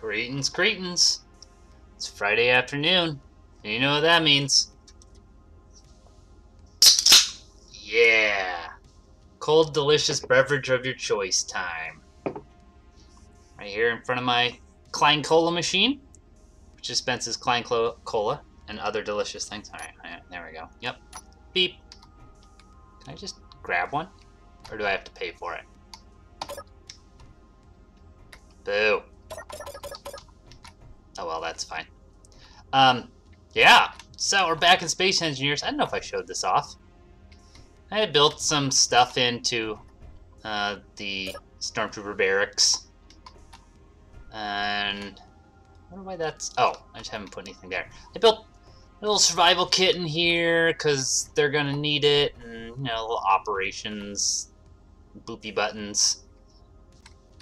Greetings, greetings. It's Friday afternoon, and you know what that means. Yeah! Cold, delicious beverage of your choice time. Right here in front of my Klein Cola machine, which dispenses Klein Cola and other delicious things. Alright, there we go. Yep. Beep. Can I just grab one? Or do I have to pay for it? Boo. Oh well, that's fine. Yeah. So we're back in Space Engineers. I don't know if I showed this off. I had built some stuff into the Stormtrooper barracks. And I wonder why that's... Oh, I just haven't put anything there. I built a little survival kit in here because they're going to need it. And, you know, little operations, boopy buttons.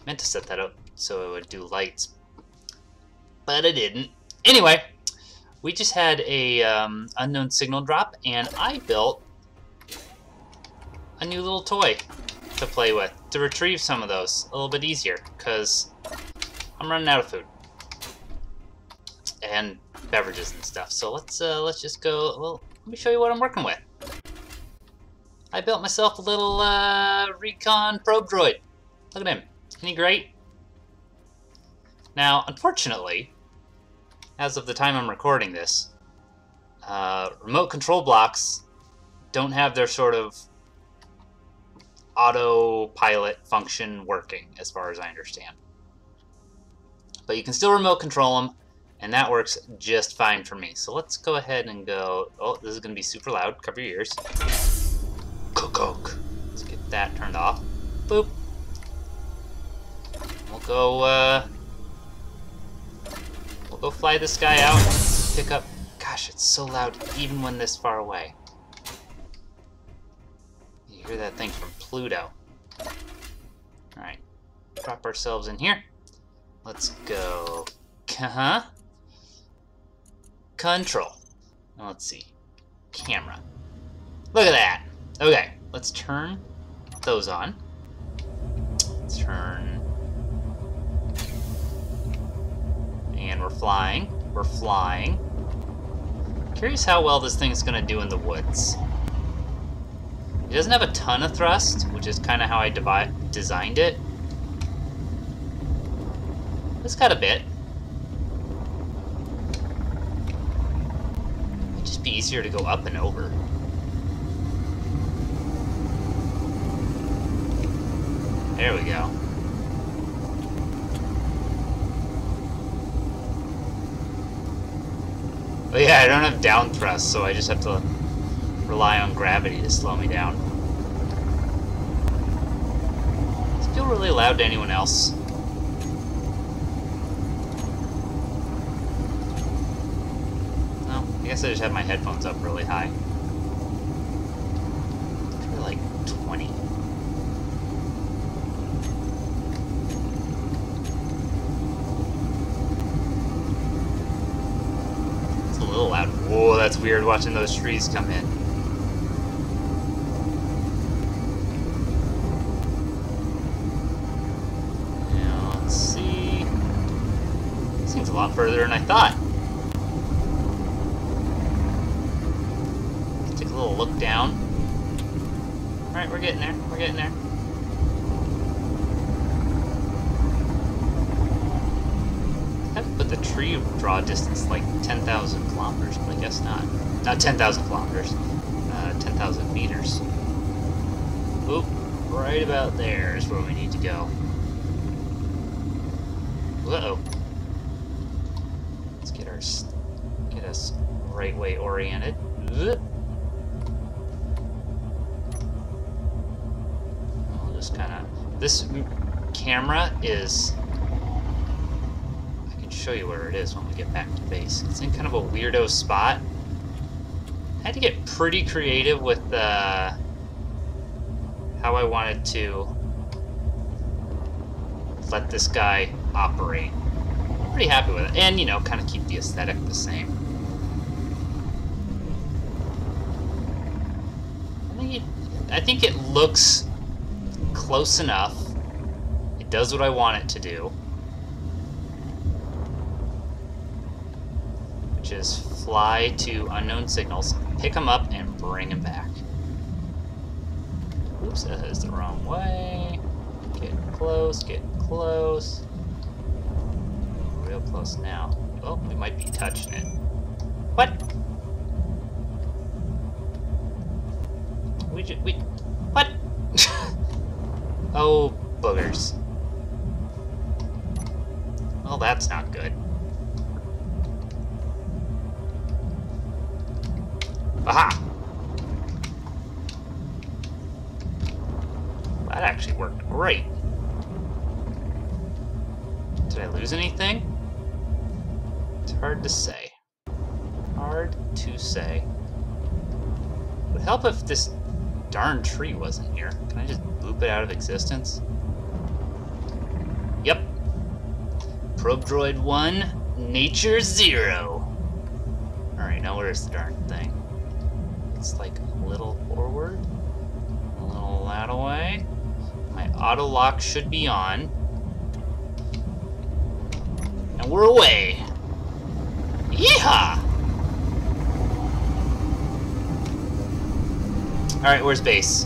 I meant to set that up so it would do lights, but I didn't. Anyway, we just had a unknown signal drop, and I built a new little toy to play with to retrieve some of those a little bit easier because I'm running out of food and beverages and stuff. So let's just go. Well, let me show you what I'm working with. I built myself a little recon probe droid. Look at him. Isn't he great? Now, unfortunately, as of the time I'm recording this, remote control blocks don't have their sort of autopilot function working, as far as I understand. But you can still remote control them, and that works just fine for me. So let's go ahead and go... Oh, this is going to be super loud. Cover your ears. Cook. Let's get that turned off. Boop. We'll go fly this guy out and pick up... Gosh, it's so loud even when this far away. You hear that thing from Pluto. Alright. Drop ourselves in here. Let's go... Control. Now let's see. Camera. Look at that! Okay, let's turn those on. Let's turn... And we're flying. We're flying. Curious how well this thing's gonna do in the woods. It doesn't have a ton of thrust, which is kind of how I designed it. It's got a bit. It'd just be easier to go up and over. There we go. But yeah, I don't have down thrust, so I just have to rely on gravity to slow me down. Does it feel really loud to anyone else? No, I guess I just have my headphones up really high. Maybe like 20. Loud. Whoa, that's weird watching those trees come in. Now, let's see. This thing's a lot further than I thought. Let's take a little look down. Alright, we're getting there. We're getting there. The tree draw distance like 10,000 kilometers, but I guess not. Not 10,000 kilometers. 10,000 meters. Oop, right about there is where we need to go. Uh-oh. Let's get us right way oriented. I'll just kind of... This camera is... show you where it is when we get back to base. It's in kind of a weirdo spot. I had to get pretty creative with how I wanted to let this guy operate. I'm pretty happy with it. And, you know, kind of keep the aesthetic the same. I think it looks close enough. It does what I want it to do. which is fly to unknown signals, pick them up, and bring them back. Oops, that is the wrong way. Getting close, getting close. Real close now. Oh, we might be touching it. What? What? Oh, boogers. Well, that's not good. Aha! That actually worked great. Did I lose anything? It's hard to say. Hard to say. It would help if this darn tree wasn't here. Can I just boop it out of existence? Yep. Probe Droid 1, Nature 0. Alright, now where's the darn thing? It's like a little forward, a little that away. My auto lock should be on. And we're away. Yeehaw! Alright, where's base?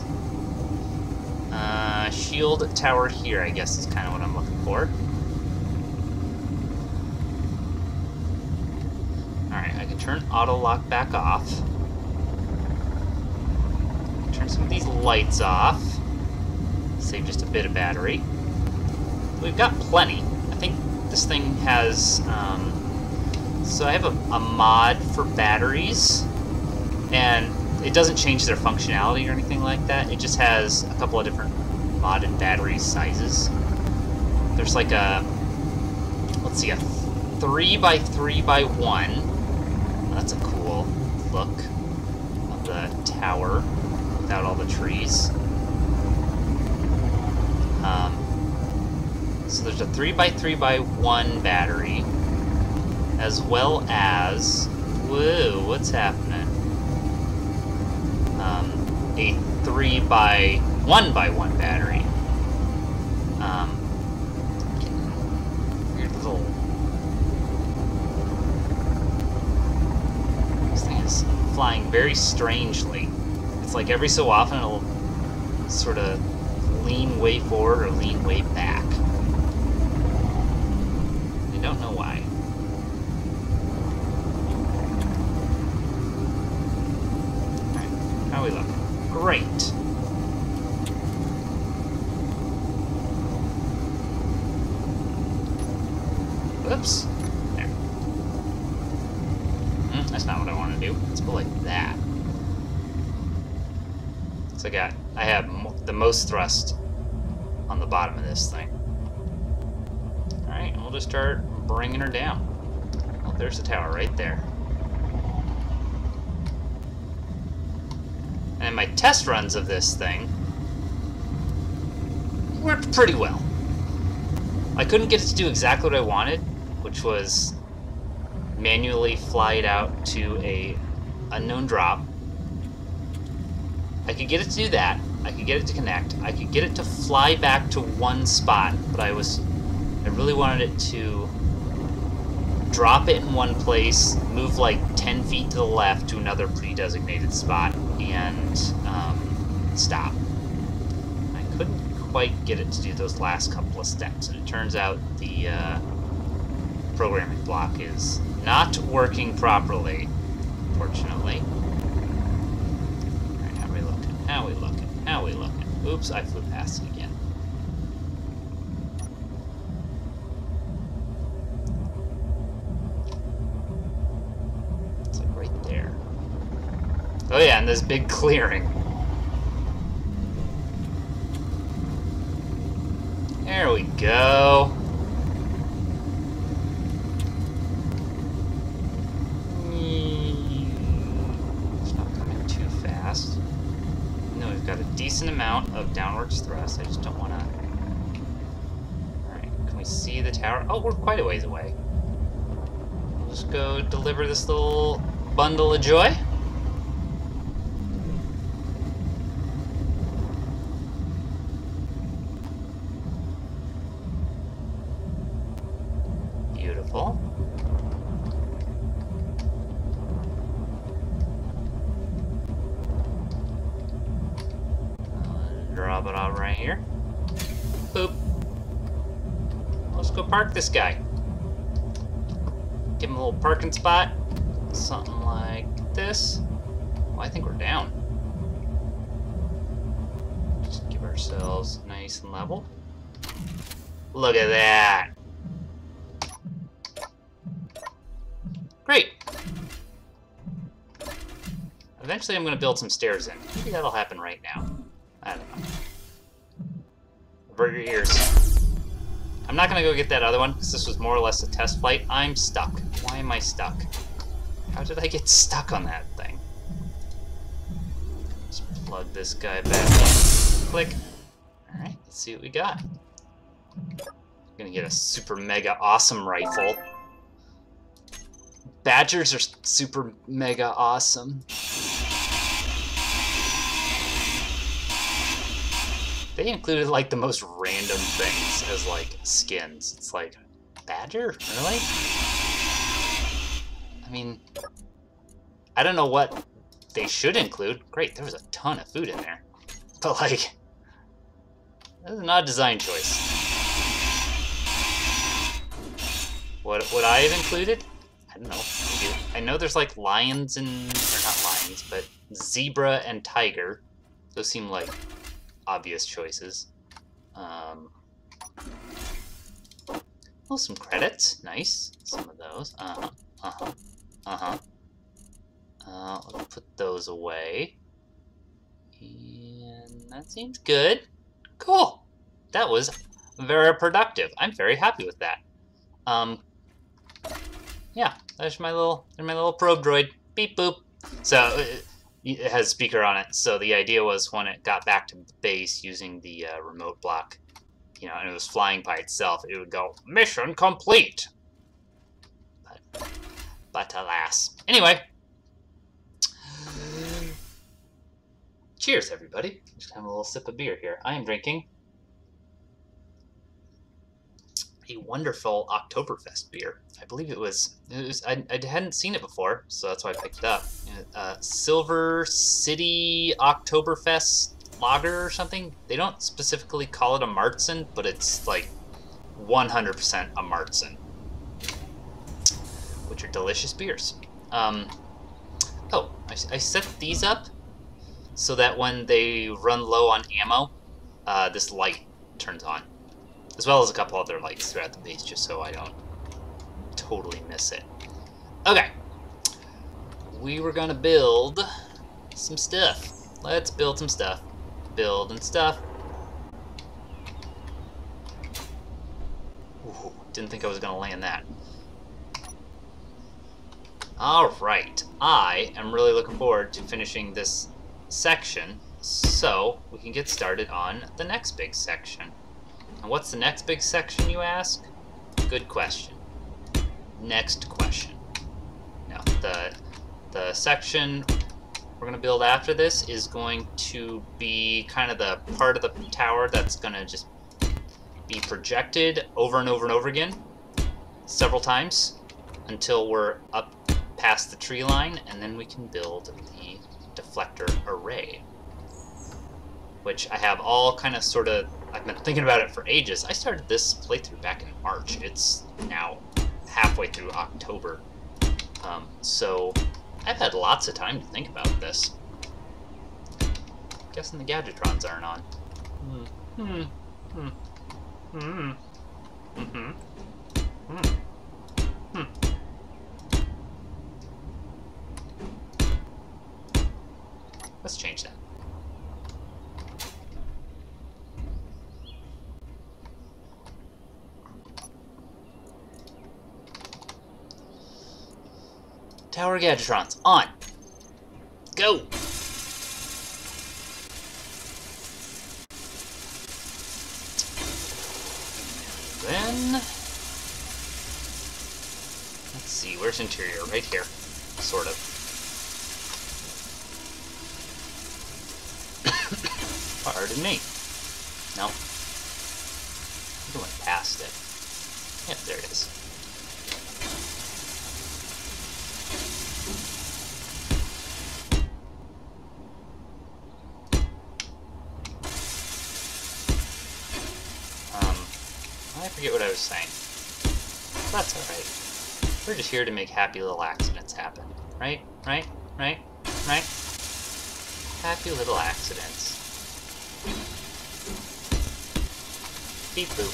Shield tower here, I guess, is kind of what I'm looking for. Alright, I can turn auto lock back off. Turn some of these lights off. Save just a bit of battery. We've got plenty. I think this thing has... so I have a mod for batteries, and it doesn't change their functionality or anything like that. It just has a couple of different modded battery sizes. There's like a, let's see, a 3x3x1. That's a cool look of the tower without all the trees. So there's a 3x3x1 battery, as well as, whoa, what's happening? A 3x1x1 battery. Weird little... This thing is flying very strangely. It's like every so often it'll sort of lean way forward or lean way back. I don't know why. Alright, how are we looking? Great. Whoops. There. That's not what I want to do. Let's go like that. So I have the most thrust on the bottom of this thing. Alright, we'll just start bringing her down. Oh, there's the tower right there. And my test runs of this thing worked pretty well. I couldn't get it to do exactly what I wanted, which was manually fly it out to a unknown drop. I could get it to do that. I could get it to connect. I could get it to fly back to one spot, but I really wanted it to drop it in one place, move like 10 feet to the left to another pre-designated spot, and stop. I couldn't quite get it to do those last couple of steps, and it turns out the programming block is not working properly, unfortunately. Alright, how are we looking? How are we looking? How are we looking? Oops, I flew past it again. It's like right there. Oh yeah, and this big clearing. There we go. It's not coming too fast. No, we've got a decent amount of downwards thrust. I just don't want to... Alright, can we see the tower? Oh, we're quite a ways away. We'll just go deliver this little bundle of joy. Beautiful. drop it out right here. Boop. Let's go park this guy. Give him a little parking spot. Something like this. Oh, I think we're down. Just give ourselves nice and level. Look at that. Great. Eventually I'm going to build some stairs in. Maybe that'll happen right now. I don't know. Avert your ears. I'm not going to go get that other one, because this was more or less a test flight. I'm stuck. Why am I stuck? How did I get stuck on that thing? Let's plug this guy back in. Click. Alright, let's see what we got. Gonna get a super mega awesome rifle. Badgers are super mega awesome. They included like the most random things as like skins. It's like, badger? Really? I mean, I don't know what they should include. Great, there was a ton of food in there. But like, that is not a design choice. What would I have included? I don't know. Maybe, I know there's like lions and, or not lions, but zebra and tiger. Those seem like obvious choices. Oh, some credits. Nice. Some of those. Let's put those away. And that seems good. Cool. That was very productive. I'm very happy with that. Yeah, there's my little probe droid. Beep boop. So it has a speaker on it. So the idea was when it got back to the base using the remote block, you know, and it was flying by itself, it would go, "Mission complete." But alas. Anyway. Cheers, everybody. Just have a little sip of beer here. I am drinking a wonderful Oktoberfest beer. I believe it was I hadn't seen it before, so that's why I picked it up. Silver City Oktoberfest Lager or something. They don't specifically call it a Marzen, but it's like 100% a Marzen, which are delicious beers. Oh, I set these up so that when they run low on ammo, this light turns on. As well as a couple other lights throughout the base, just so I don't totally miss it. Okay. We were gonna build some stuff. Let's build some stuff. Building stuff. Ooh, didn't think I was gonna land that. Alright. I am really looking forward to finishing this section, so we can get started on the next big section. And what's the next big section, you ask? Good question. Next question. Now, the section we're going to build after this is going to be kind of the part of the tower that's going to just be projected over and over and over again, several times, until we're up past the tree line, and then we can build the deflector array, which I have all kind of sort of, I've been thinking about it for ages. I started this playthrough back in March. It's now halfway through October. So I've had lots of time to think about this. Guessing the Gadgetrons aren't on. Let's change that. Tower Gadgetrons, on! Go! Then... let's see, where's interior? Right here. Sort of. Pardon me. No. I think I went past it. Yep, there it is. forget what I was saying. That's alright. We're just here to make happy little accidents happen. Right? Right? Right? Right? Happy little accidents. Beep boop.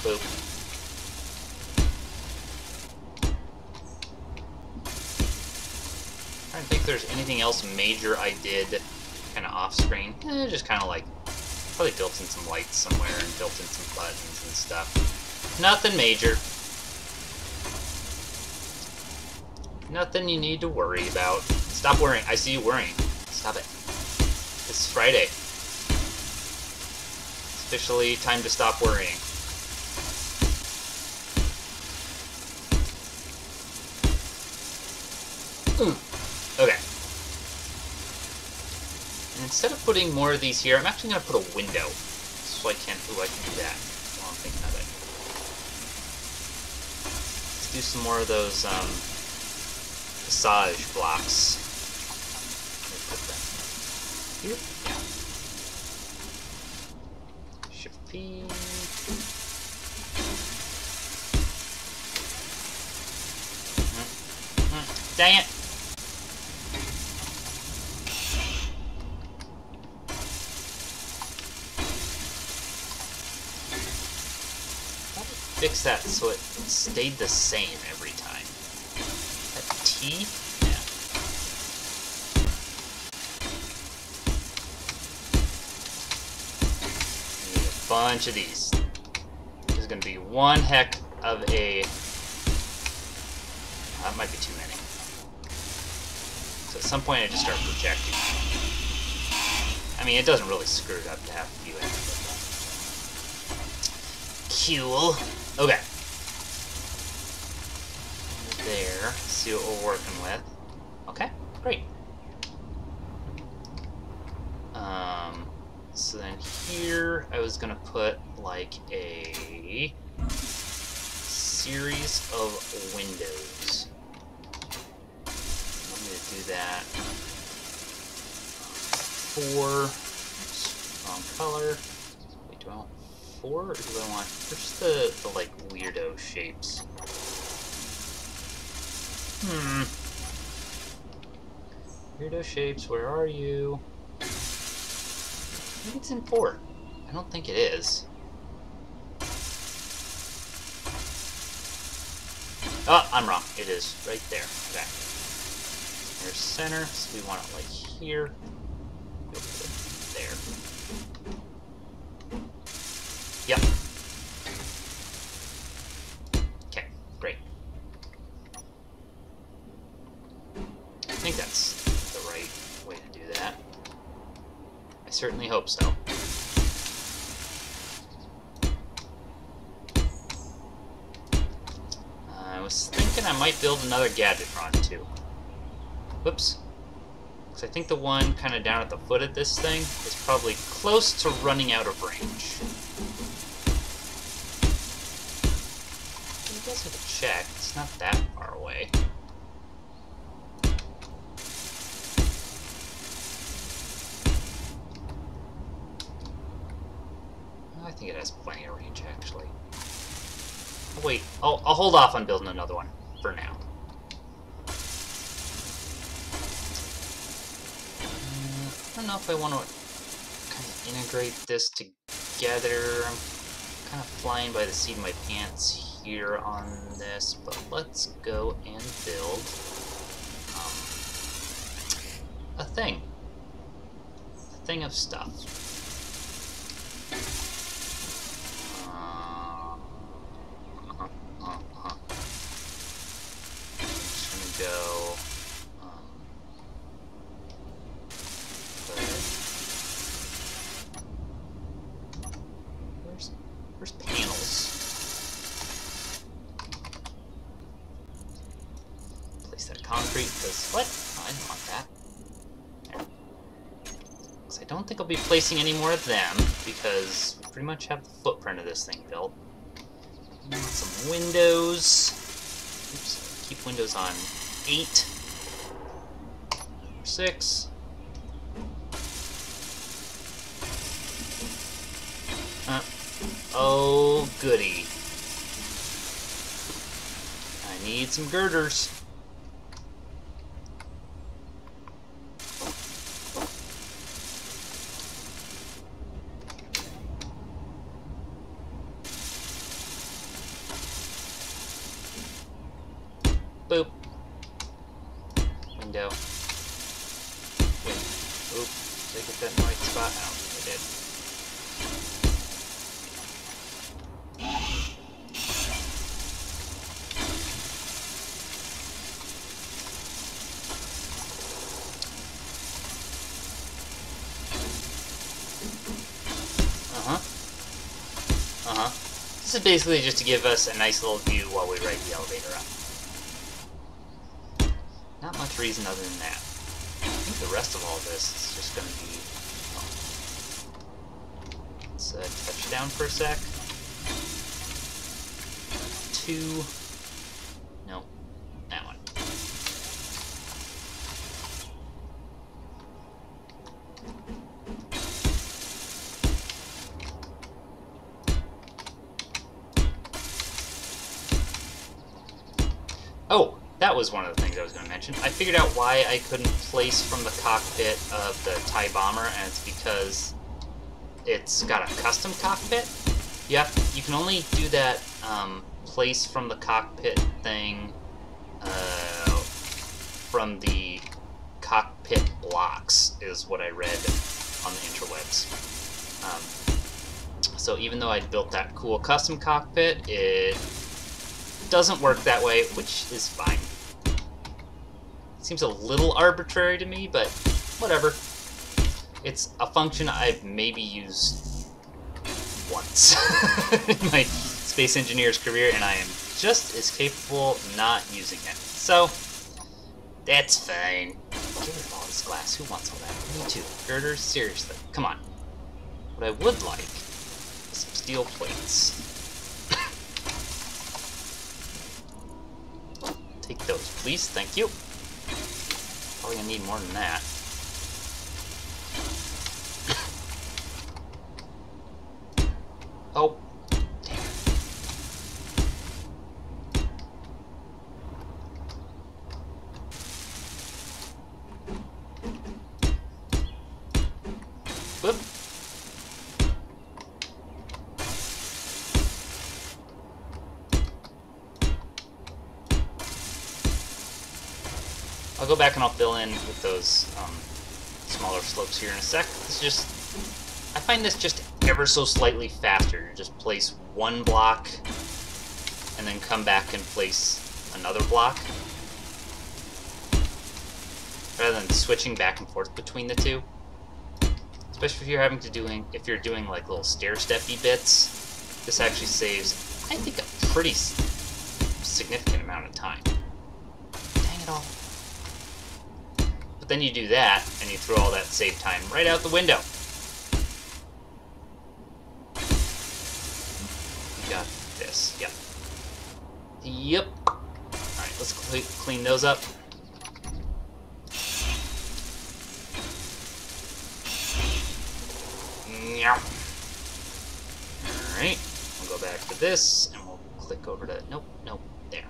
Boop. I don't think there's anything else major I did kind of off screen. Just kind of like probably built in some lights somewhere and built in some buttons and stuff. Nothing major. Nothing you need to worry about. Stop worrying. I see you worrying. Stop it. It's Friday. It's officially time to stop worrying. Okay. And instead of putting more of these here, I'm actually going to put a window. So I can do that while I'm thinking of it. Let's do some more of those passage blocks. Let me put them here. Yeah. Shift P. Dang it! Fix that so it stayed the same every time. That T? Yeah. Need a bunch of these. This is going to be one heck of a... that might be too many. So at some point I just start projecting. I mean, it doesn't really screw it up to have a few extra. Cool. Okay. There. See what we're working with. Okay, great. So then here I was gonna put like a series of windows. I'm gonna do that. 4. Wrong color. Wait, do I want 4 or do I want... where's the like weirdo shapes? Weirdo shapes, where are you? Maybe it's in 4. I don't think it is. Oh, I'm wrong. It is right there. Okay. Here's center, so we want it like here. Go there. Yep. Okay, great. I think that's the right way to do that. I certainly hope so. I was thinking I might build another gadgetron too. Whoops. Because I think the one kind of down at the foot of this thing is probably close to running out of range. I guess I could check. It's not that far away. I think it has plenty of range, actually. Wait, I'll hold off on building another one for now. I don't know if I want to kind of integrate this together. I'm kind of flying by the seat of my pants here on this, but let's go and build a thing. A thing of stuff. Go. Where's panels? Place that concrete because what? Oh, I didn't want that. There. Because I don't think I'll be placing any more of them because we pretty much have the footprint of this thing built. Some windows. Oops. Keep windows on 8. 6. Oh, goody. I need some girders. Boop. Window. Win. Oop. Did I get that in the right spot? I don't think I did. This is basically just to give us a nice little view while we ride the elevator up. Not much reason other than that. I think the rest of all this is just going to be... Let's touch down for a sec. 2... No, that one. Oh, that was one of the things I was going to mention. I figured out why I couldn't place from the cockpit of the TIE bomber, and it's because it's got a custom cockpit. Yeah, you can only do that place from the cockpit thing from the cockpit blocks, is what I read on the interwebs. So even though I built that cool custom cockpit, it doesn't work that way, which is fine. Seems a little arbitrary to me, but whatever. It's a function I've maybe used once in my space engineer's career, and I am just as capable not using it. So, that's fine. Get rid of all this glass. Who wants all that? Me too. Girders? Seriously. Come on. What I would like is some steel plates. Take those, please. Thank you. Probably gonna need more than that. Oh. Damn. Whoop. I'll go back and I'll fill in with those smaller slopes here in a sec. It's just, I find this just ever so slightly faster. You just place one block and then come back and place another block, rather than switching back and forth between the two. Especially if you're having to if you're doing like little stair-steppy bits, this actually saves, I think, a pretty significant amount of time. Dang it all. But then you do that, and you throw all that save time right out the window. You got this. Yep. Yep. Alright, let's clean those up. Alright, we'll go back to this, and we'll click over to... Nope, nope, there.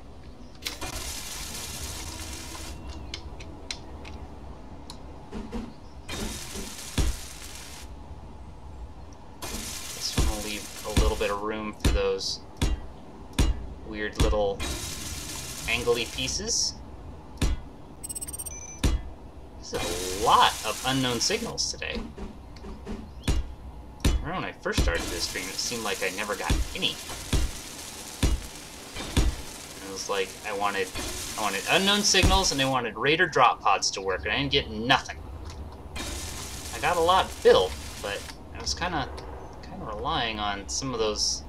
This one will leave a little bit of room for those weird little angly pieces. This is a lot of unknown signals today. When I first started this stream, it seemed like I never got any. It was like I wanted unknown signals, and I wanted Raider drop pods to work, and I didn't get nothing. I got a lot built, but I was kind of relying on some of those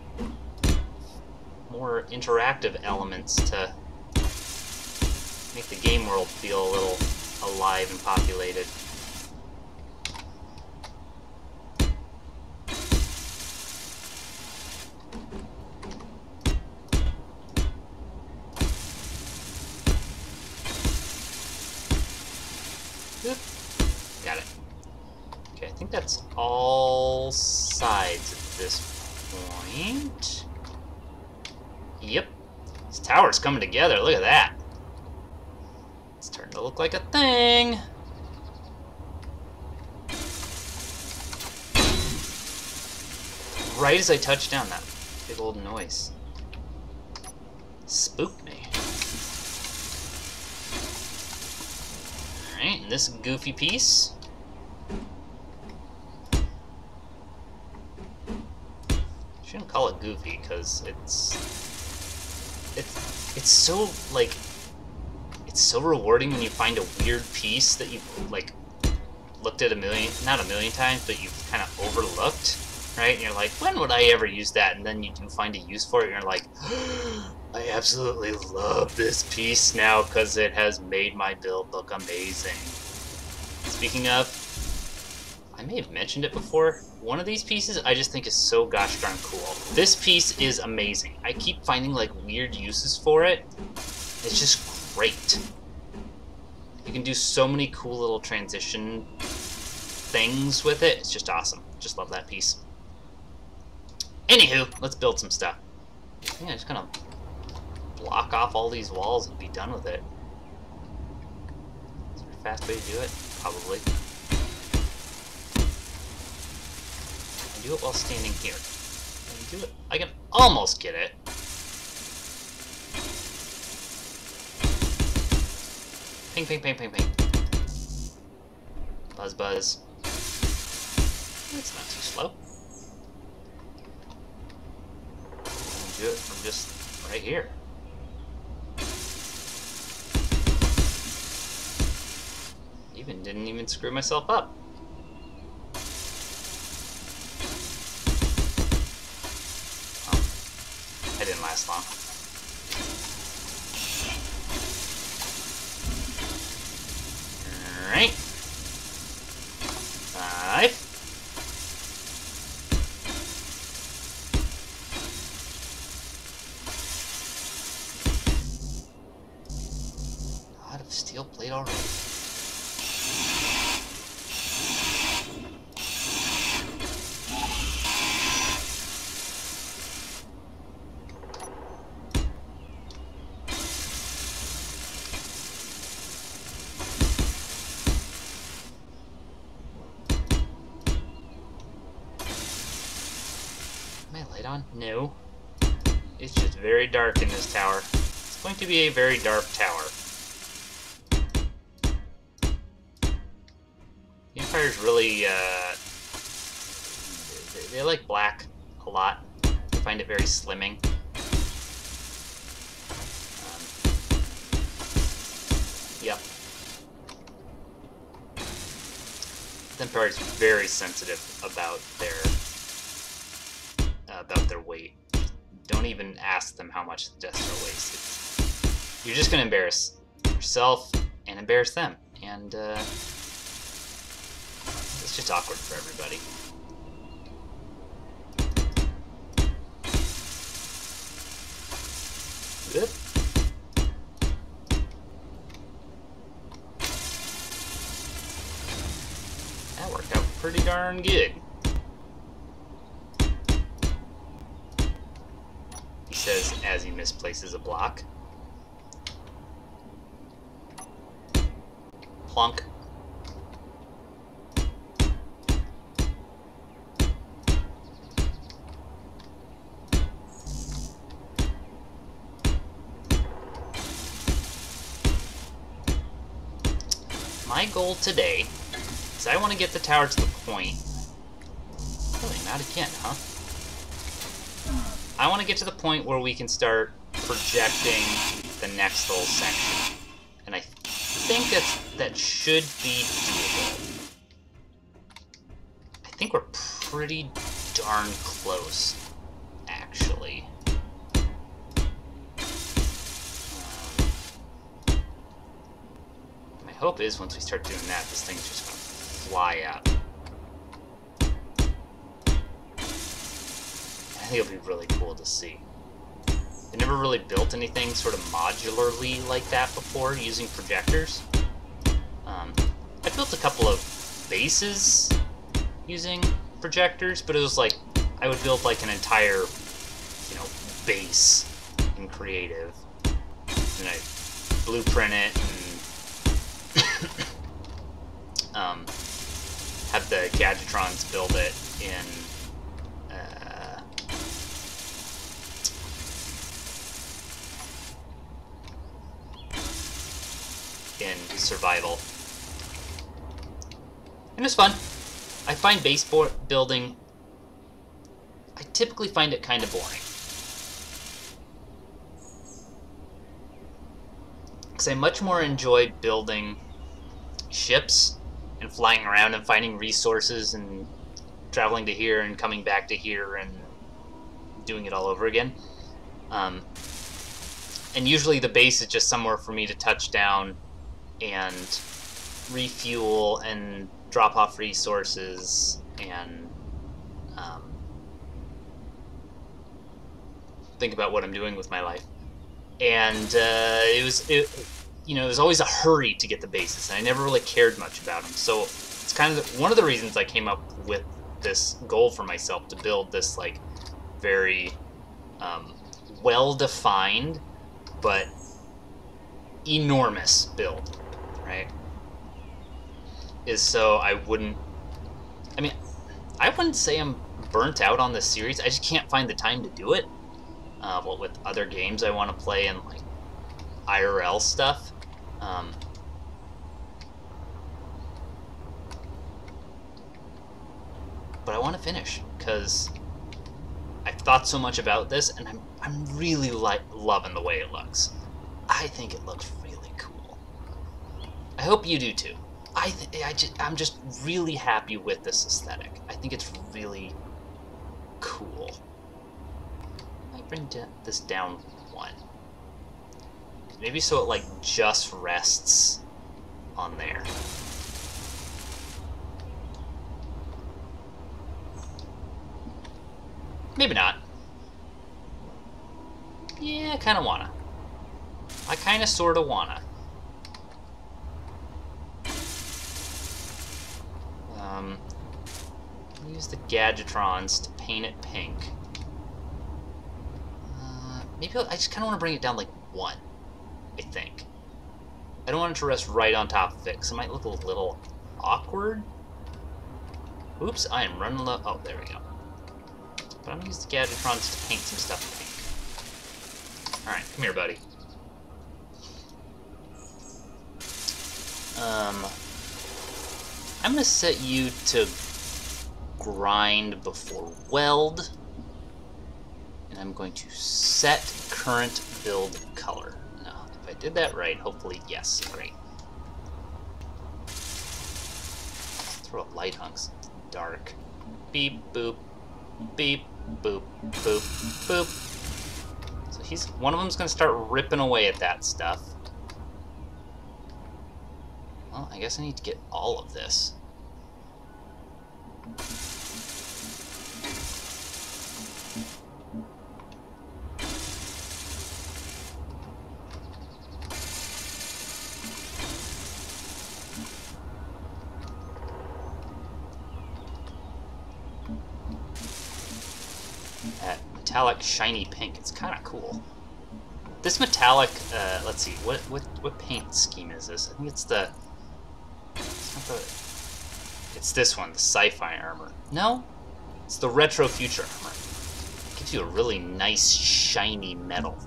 more interactive elements to make the game world feel a little alive and populated. Got it. Okay, I think that's all sides at this point. point. Yep. This tower's coming together. Look at that. It's starting to look like a thing. Right as I touch down, that big old noise spooked me. Alright, and this goofy piece. Shouldn't call it goofy, because it's so, like, it's so rewarding when you find a weird piece that you've, like, looked at not a million times, but you've kind of overlooked, right? And you're like, when would I ever use that? And then you do find a use for it, and you're like, I absolutely love this piece now because it has made my build look amazing. Speaking of, I may have mentioned it before, one of these pieces I just think is so gosh darn cool. This piece is amazing. I keep finding like weird uses for it. It's just great. You can do so many cool little transition things with it. It's just awesome. Just love that piece. Anywho, let's build some stuff. I think I'm just gonna block off all these walls and be done with it. Is there a fast way to do it? Probably. I do it while standing here. I can do it. I can almost get it. Ping, ping, ping, ping, ping. Buzz, buzz. That's not too slow. I can do it from just right here. Didn't even screw myself up. Oh, I didn't last long. Alright. 5. A lot of steel plate already. On? No. It's just very dark in this tower. It's going to be a very dark tower. The Empire's really, they like black a lot. I find it very slimming. Yep. The Empire's very sensitive about their weight. Don't even ask them how much the Death Star weighs. You're just going to embarrass yourself and embarrass them. And it's just awkward for everybody. Good. That worked out pretty darn good. Says as he misplaces a block. Plunk. My goal today is I want to get the tower to the point. Really, not again, huh? I want to get to the point where we can start projecting the next little section. And I think that should be doable. I think we're pretty darn close, actually. My hope is once we start doing that, this thing's just going to fly out. I think it'll be really cool to see. I never really built anything sort of modularly like that before using projectors. I built a couple of bases using projectors, but it was like I would build like an entire base in creative. And I blueprint it and have the Gadgetrons build it in survival. And it's fun. I find base building, I typically find it kind of boring. Because I much more enjoy building ships and flying around and finding resources and traveling to here and coming back to here and doing it all over again. And usually the base is just somewhere for me to touch down and refuel and drop off resources and think about what I'm doing with my life. And it was always a hurry to get the bases, and I never really cared much about them. So it's kind of one of the reasons I came up with this goal for myself to build this like very well-defined but enormous build, right? Is so I wouldn't say I'm burnt out on this series. I just can't find the time to do it. What with other games I want to play and like IRL stuff. But I want to finish because I've thought so much about this, and I'm really loving the way it looks. I think it looks really cool. I hope you do too. I'm just really happy with this aesthetic. I think it's really cool. I might bring this down one. Maybe so it like just rests on there. Maybe not. Yeah, I kind of wanna. I kind of sort of wanna. Use the Gadgetrons to paint it pink. Maybe I just kind of want to bring it down like one, I think. I don't want it to rest right on top of it, because it might look a little awkward. Oops, I am running low. Oh, there we go. But I'm going to use the Gadgetrons to paint some stuff pink. Alright, come here, buddy. I'm going to set you to grind before weld. And I'm going to set current build color. Now, if I did that right, hopefully, yes, great. Throw up light hunks. It's dark. Beep, boop, beep, boop, boop, boop. So one of them's going to start ripping away at that stuff. Well, I guess I need to get all of this. That metallic shiny pink, it's kind of cool. This metallic, let's see, what paint scheme is this? I think it's it's this one, the sci-fi armor. No, it's the retro future armor. It gives you a really nice shiny metal.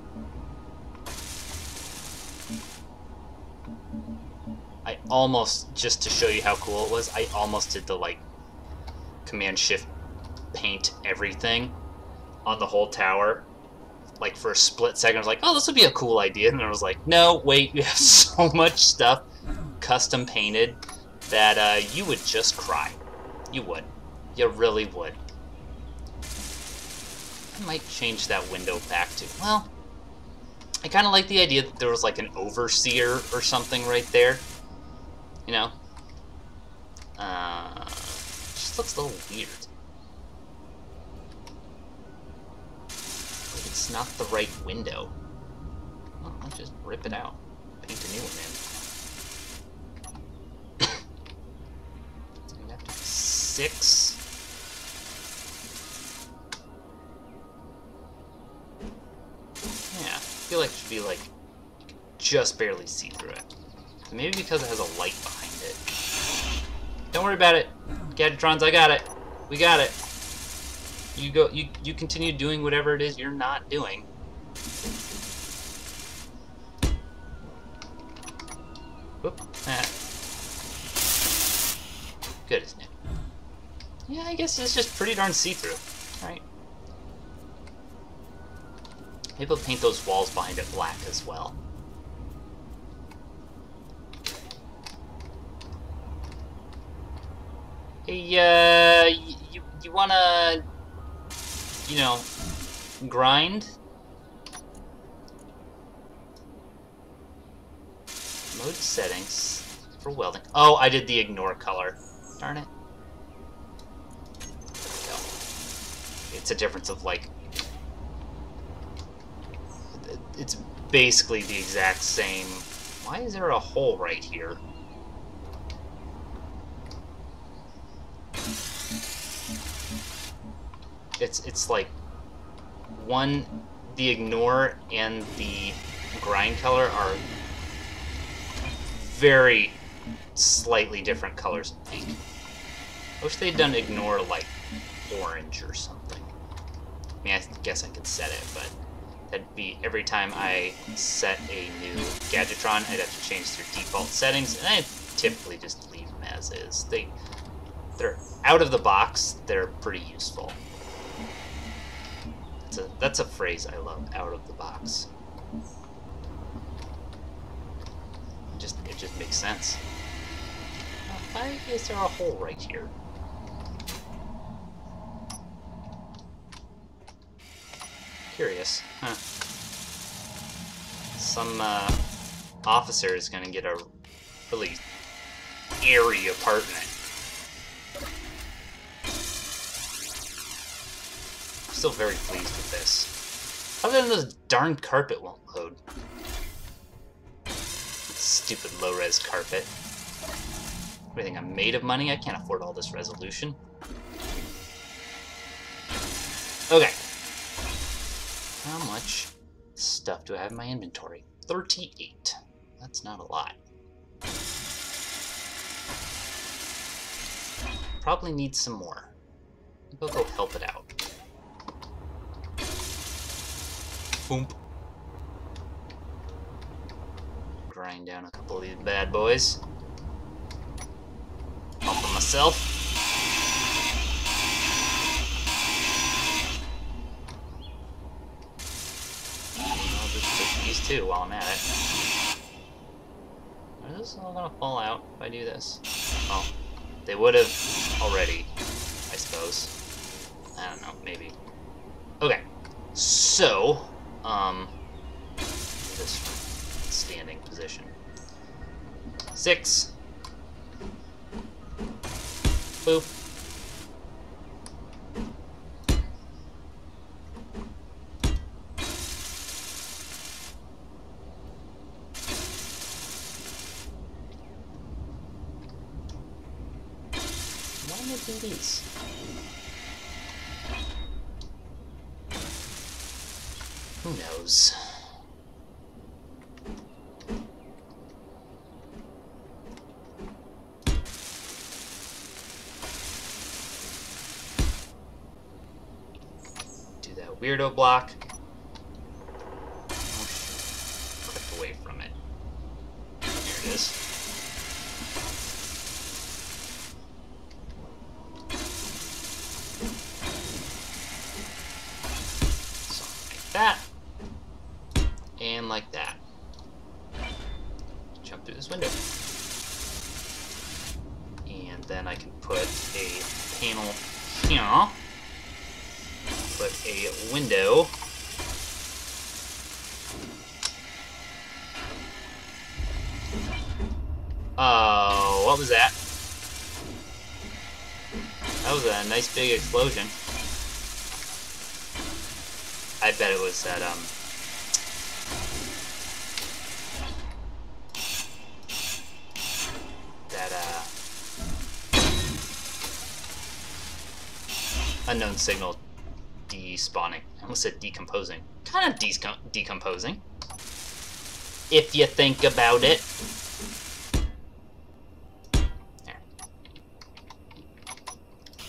I almost, just to show you how cool it was, I almost did the like Command-Shift paint everything on the whole tower. Like for a split second, I was like, oh, this would be a cool idea. And I was like, no, wait, you have so much stuff custom painted that you would just cry. You would. You really would. I might change that window back to, well, I kind of like the idea that there was like an overseer or something right there. You know? It just looks a little weird. Like it's not the right window. Well, I'll just rip it out. Paint a new one in. 6. feel like it should be like just barely see through it. Maybe because it has a light behind it. Don't worry about it. Gadgetrons, I got it. We got it. You go. You continue doing whatever it is you're not doing. Whoop. Ah. Good, isn't it? Yeah, I guess it's just pretty darn see-through, right? Maybe we'll paint those walls behind it black as well. Hey, you wanna, you know, grind? Mode settings for welding. Oh, I did the ignore color. Darn it. There we go. It's a difference of like... It's basically the exact same... Why is there a hole right here? It's like one, the ignore and the grind color are very slightly different colors of pink. I wish they'd done ignore like orange or something. I mean, I guess I could set it, but that'd be every time I set a new Gadgetron, I'd have to change their default settings, and I typically just leave them as is. They're out of the box, they're pretty useful. That's a phrase I love, out of the box. It just makes sense. Why is there a hole right here? Curious, huh? Some officer is gonna get a really airy apartment. I'm still very pleased with this. Other than this darn carpet won't load. Stupid low-res carpet. What do you think, I'm made of money? I can't afford all this resolution. Okay. How much stuff do I have in my inventory? 38. That's not a lot. Probably need some more. Maybe I'll go help it out. Boom. Grind down a couple of these bad boys. Helping myself. I'll just take these two while I'm at it. Are those all gonna fall out if I do this? Well, they would have already, I suppose. I don't know, maybe. Okay, so, this standing position. 6. Boop. Why am I doing these? Who knows? Do that weirdo block. Oh, clicked away from it. Here it is. Something like that. And like that. Jump through this window. And then I can put a panel here. Put a window. Oh, what was that? That was a nice big explosion. I bet it was that, unknown signal despawning. I almost said decomposing. Kind of decomposing. if you think about it. There.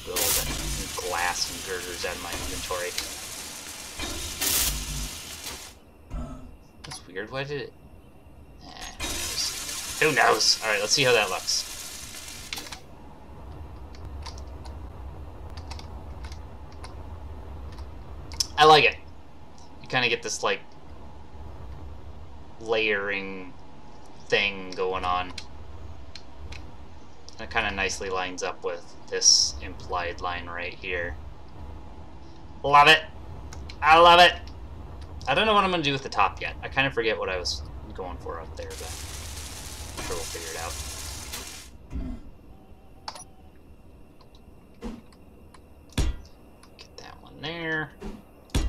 Get all the glass and girders out of my inventory. That's weird. Why did it... who knows? Who knows? Alright, let's see how that looks. I like it. You kind of get this, like, layering thing going on. That kind of nicely lines up with this implied line right here. Love it! I love it! I don't know what I'm going to do with the top yet. I kind of forget what I was going for up there, but I'm sure we'll figure it out. Get that one there. Do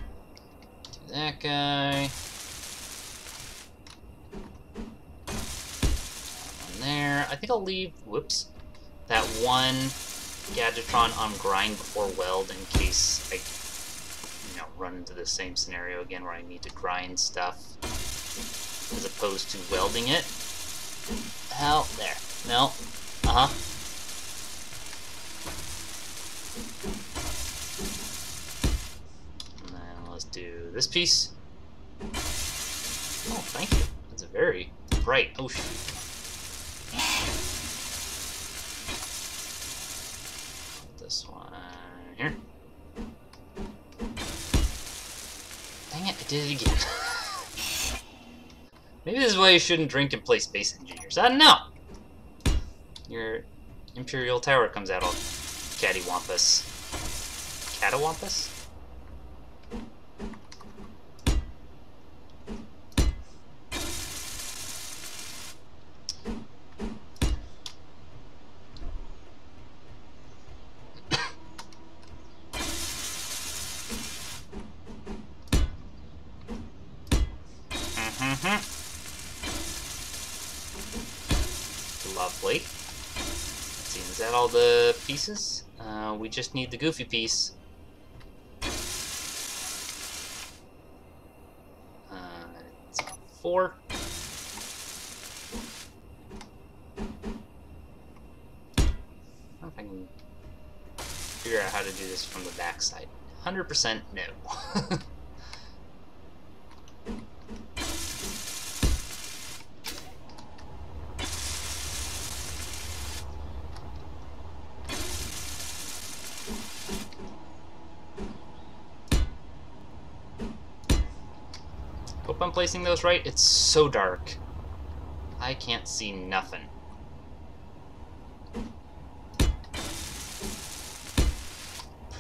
that guy. That one there. I think I'll leave, whoops, that one Gadgetron on grind before weld in case I run into the same scenario again where I need to grind stuff as opposed to welding it. Oh, there. No. And then let's do this piece. Oh, thank you. That's a very bright ocean. This one here. Dang it, I did it again. Maybe this is why you shouldn't drink and play Space Engineers. I don't know. Your Imperial Tower comes out all cattywampus. Catawampus? Lovely. Let's see, is that all the pieces? We just need the goofy piece. It's 4. I don't know if I can figure out how to do this from the back side. 100% no. Hope I'm placing those right. It's so dark. I can't see nothing.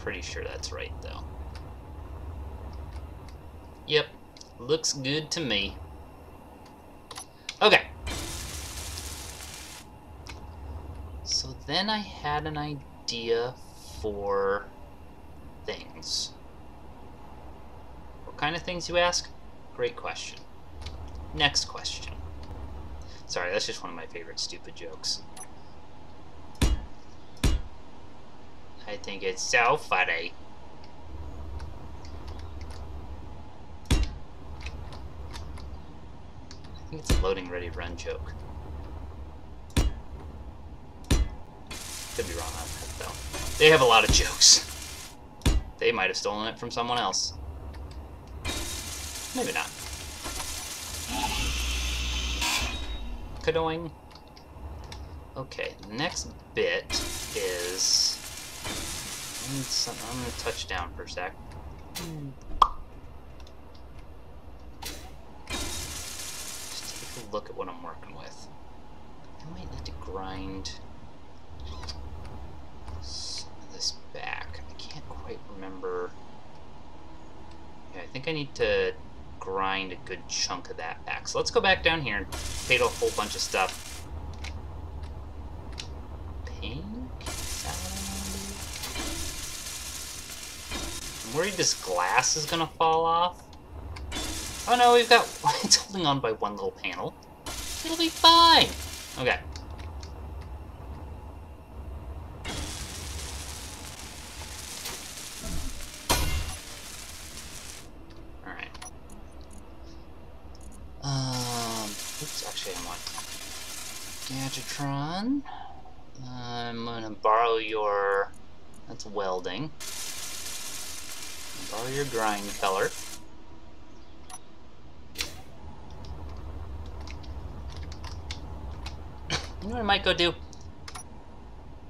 Pretty sure that's right, though. Yep. Looks good to me. Okay. So then I had an idea for things. What kind of things, you ask? Great question. Next question. Sorry, that's just one of my favorite stupid jokes. I think it's so funny. I think it's a loading ready run joke. Could be wrong on that, though. They have a lot of jokes. They might have stolen it from someone else. Maybe not. Kadoing. Okay, the next bit is... I'm going to touch down for a sec. Just take a look at what I'm working with. I might need to grind some of this back. I can't quite remember. Yeah, I think I need to grind a good chunk of that back. So let's go back down here and paint a whole bunch of stuff. Pink? Is that what I'm worried this glass is gonna fall off. Oh no, we've got... it's holding on by one little panel. It'll be fine! Okay. Oops, actually I want Gadgetron. I'm gonna borrow your... That's welding. Borrow your grind color. You know what I might go do?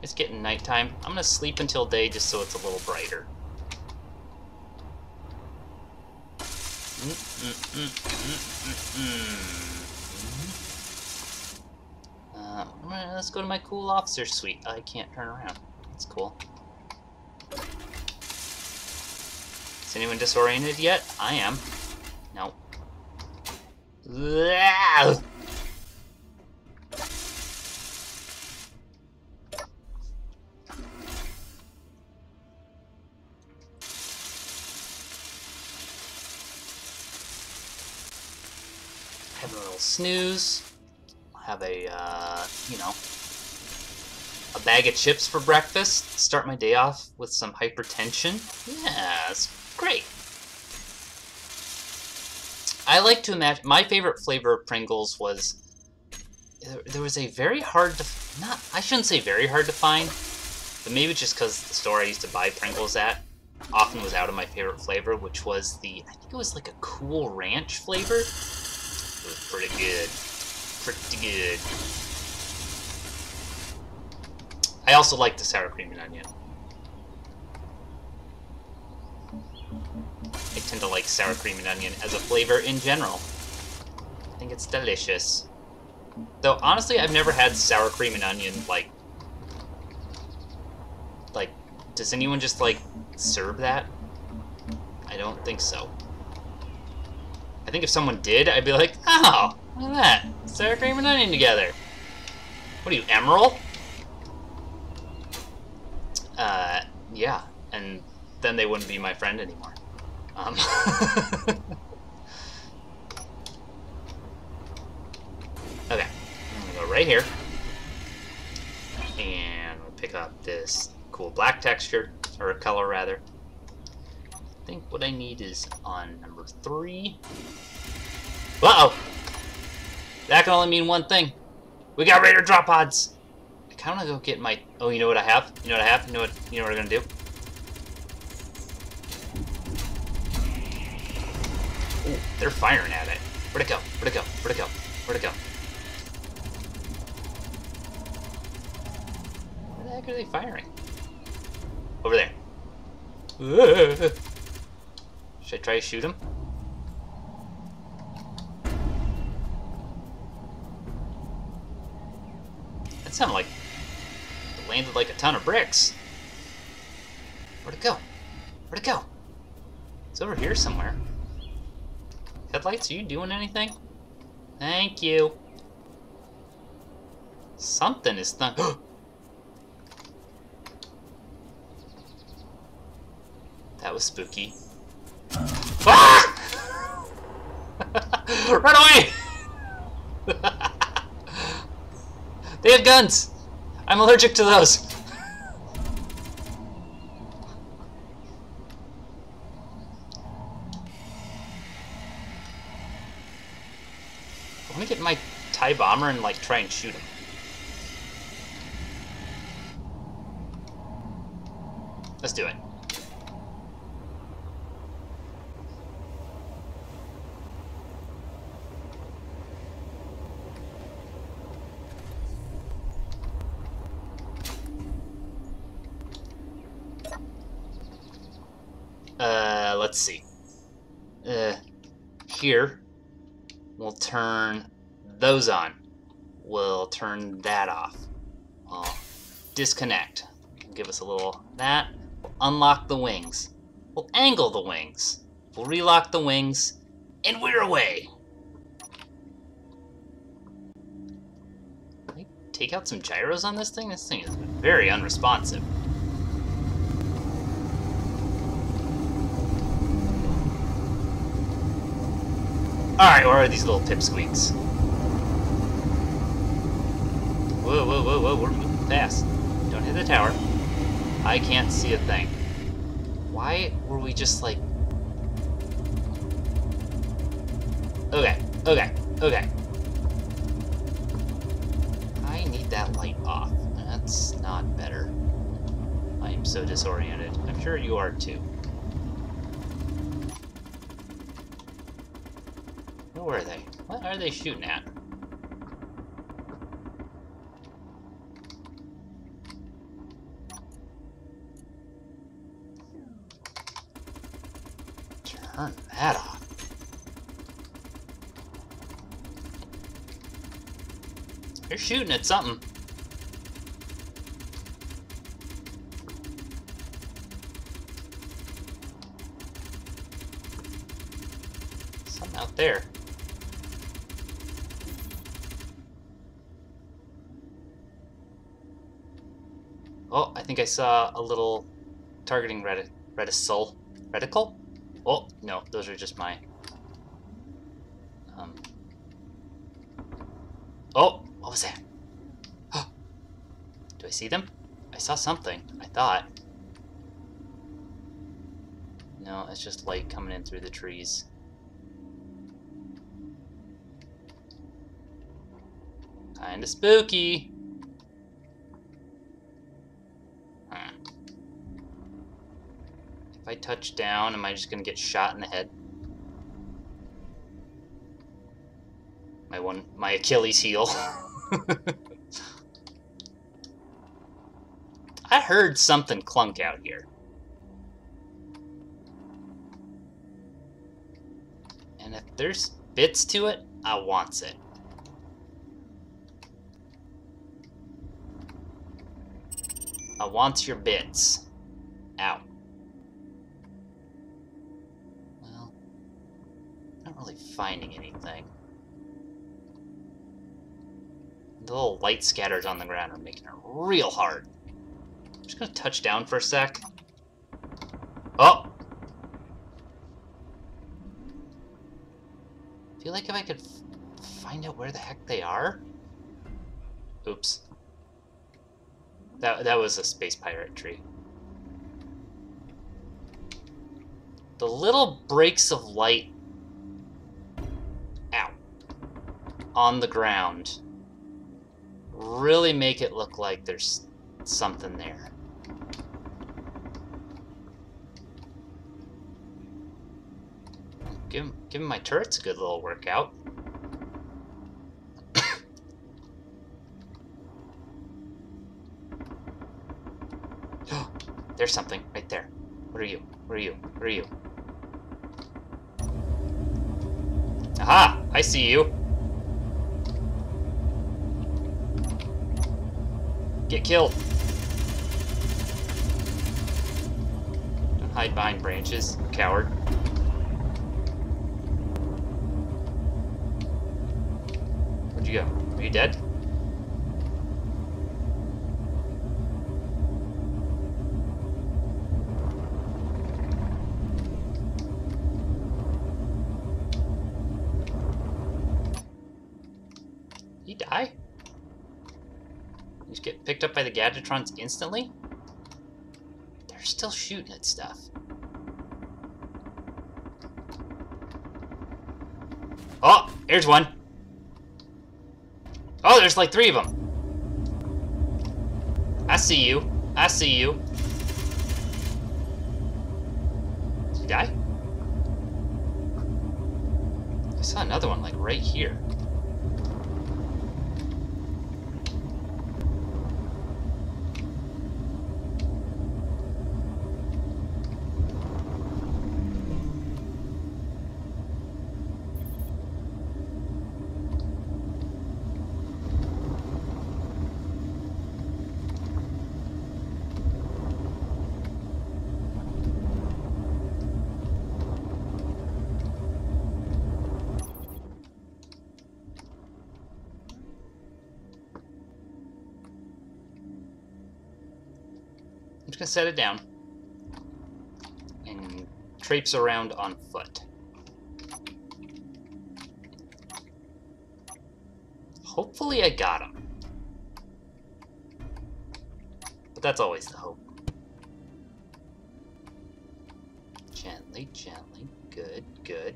It's getting nighttime. I'm gonna sleep until day just so it's a little brighter. Let's go to my cool officer suite. I can't turn around. That's cool. Is anyone disoriented yet? I am. No. Have a little snooze. Have a, you know, a bag of chips for breakfast. Start my day off with some hypertension. Yeah, that's great. I like to imagine, my favorite flavor of Pringles was, there was a very hard to, I shouldn't say very hard to find, but maybe just because the store I used to buy Pringles at often was out of my favorite flavor, which was the, I think it was like a Cool Ranch flavor. It was pretty good. Pretty good. I also like the sour cream and onion. I tend to like sour cream and onion as a flavor in general. I think it's delicious. Though, honestly, I've never had sour cream and onion, like, does anyone just, like, serve that? I don't think so. I think if someone did, I'd be like, oh, look at that. Sour cream and onion together. What are you, Emerald? Yeah. And then they wouldn't be my friend anymore. Okay. I'm gonna go right here. And we'll pick up this cool black texture, or color rather. I think what I need is on number 3. Uh-oh! That can only mean one thing. We got Raider drop pods! I kinda wanna go get my... Oh, you know what I have? You know what I have? You know what I'm gonna do? Ooh, they're firing at it. Where'd it go? Where'd it go? Where'd it go? Where'd it go? Where the heck are they firing? Over there. Should I try to shoot him? That sounded like it landed like a ton of bricks. Where'd it go? Where'd it go? It's over here somewhere. Headlights, are you doing anything? Thank you. Something is done. That was spooky. Ah! Run away! They have guns! I'm allergic to those. I want to get my TIE bomber and, like, try and shoot him. Let's do it. Let's see. Here, we'll turn those on. We'll turn that off. We'll disconnect. Give us a little that. We'll unlock the wings. We'll angle the wings. We'll relock the wings, and we're away. Can I take out some gyros on this thing? This thing is very unresponsive. Alright, where are these little pipsqueaks? Whoa, whoa, whoa, whoa, we're moving fast. Don't hit the tower. I can't see a thing. Why were we just like... Okay, okay, okay. that light off. That's not better. I am so disoriented. I'm sure you are too. Who are they? What are they shooting at? Turn that off. They're shooting at something. Something out there. Oh, I think I saw a little targeting reticle? Oh, no, those are just my... Oh, what was that? Do I see them? I saw something, I thought. No, it's just light coming in through the trees. Kinda spooky. If I touch down, am I just gonna get shot in the head? My Achilles heel. I heard something clunk out here. And if there's bits to it, I wants it. I wants your bits. Ow. Well, not really finding anything. The little light scatters on the ground are making it real hard. I'm just gonna touch down for a sec. Oh! I feel like if I could find out where the heck they are. Oops. That was a space pirate tree. The little breaks of light, ow, on the ground really make it look like there's something there. Giving my turrets a good little workout. There's something right there. What are you? Where are you? Where are you? Aha! I see you. Get killed. Don't hide behind branches, coward. Where'd you go? Are you dead? He die? You just get picked up by the Gadgetrons instantly? They're still shooting at stuff. Oh, here's one. Oh, there's like 3 of them. I see you. I see you. Did he die? I saw another one like right here. I'm just gonna set it down and traipse around on foot. Hopefully I got him. But that's always the hope. Gently, gently. Good, good.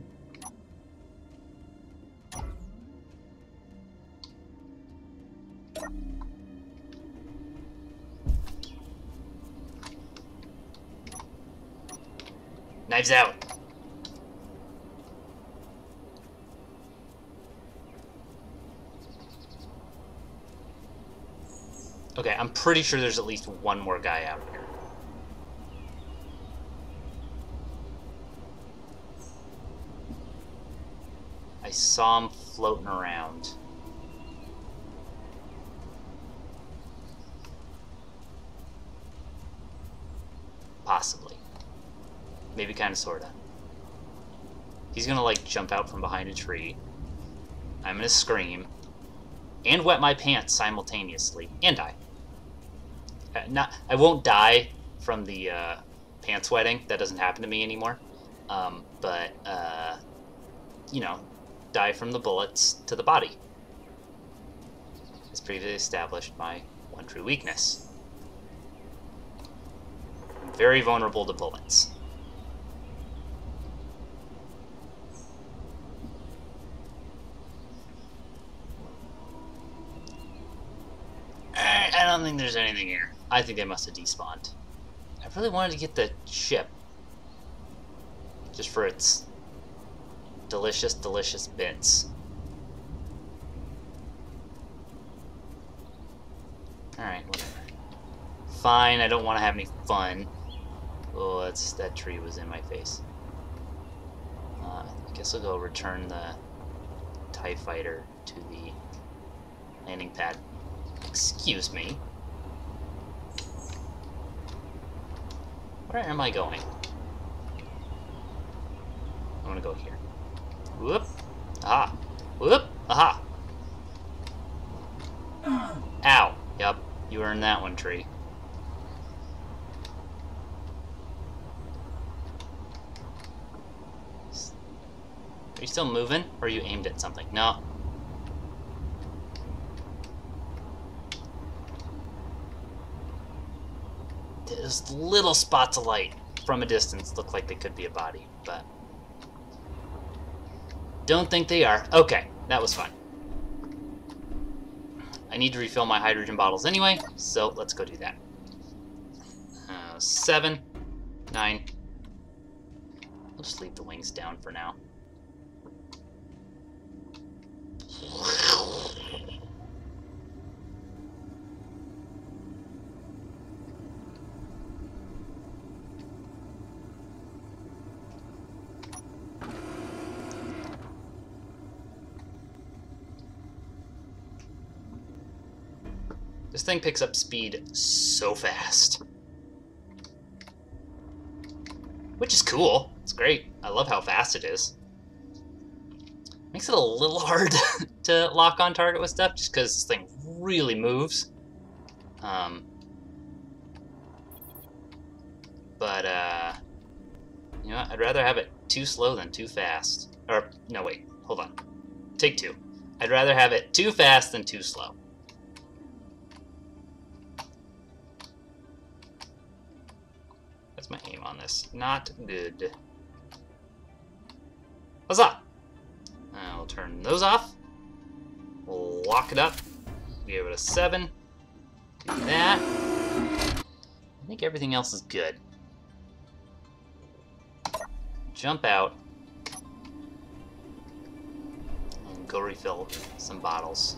Knives out. Okay, I'm pretty sure there's at least one more guy out here. I saw him floating around. Possibly. Maybe kind of, sorta. He's gonna, like, jump out from behind a tree. I'm gonna scream. And wet my pants simultaneously. And die. I won't die from the pants wetting. That doesn't happen to me anymore. But, you know, die from the bullets to the body. As previously established, my one true weakness. I'm very vulnerable to bullets. I don't think there's anything here. I think they must have despawned. I really wanted to get the ship. Just for its delicious, delicious bits. Alright, whatever. Fine, I don't want to have any fun. Oh, that tree was in my face. I guess I'll go return the TIE fighter to the landing pad. Excuse me. Where am I going? I'm gonna go here. Whoop. Aha. Whoop. Aha. Ow. Yep. You earned that one, tree. Are you still moving? Or are you aimed at something? No. Those little spots of light from a distance look like they could be a body, but don't think they are. Okay, that was fun. I need to refill my hydrogen bottles anyway, so let's go do that. 7, 9. I'll just leave the wings down for now. This thing picks up speed so fast. Which is cool. It's great. I love how fast it is. Makes it a little hard to lock on target with stuff, just because this thing really moves. You know what? I'd rather have it too slow than too fast. Or, no, wait. Hold on. Take two. I'd rather have it too fast than too slow. That's my aim on this. Not good. Huzzah! I'll turn those off. We'll lock it up. Give it a 7. Do that. I think everything else is good. Jump out. And go refill some bottles.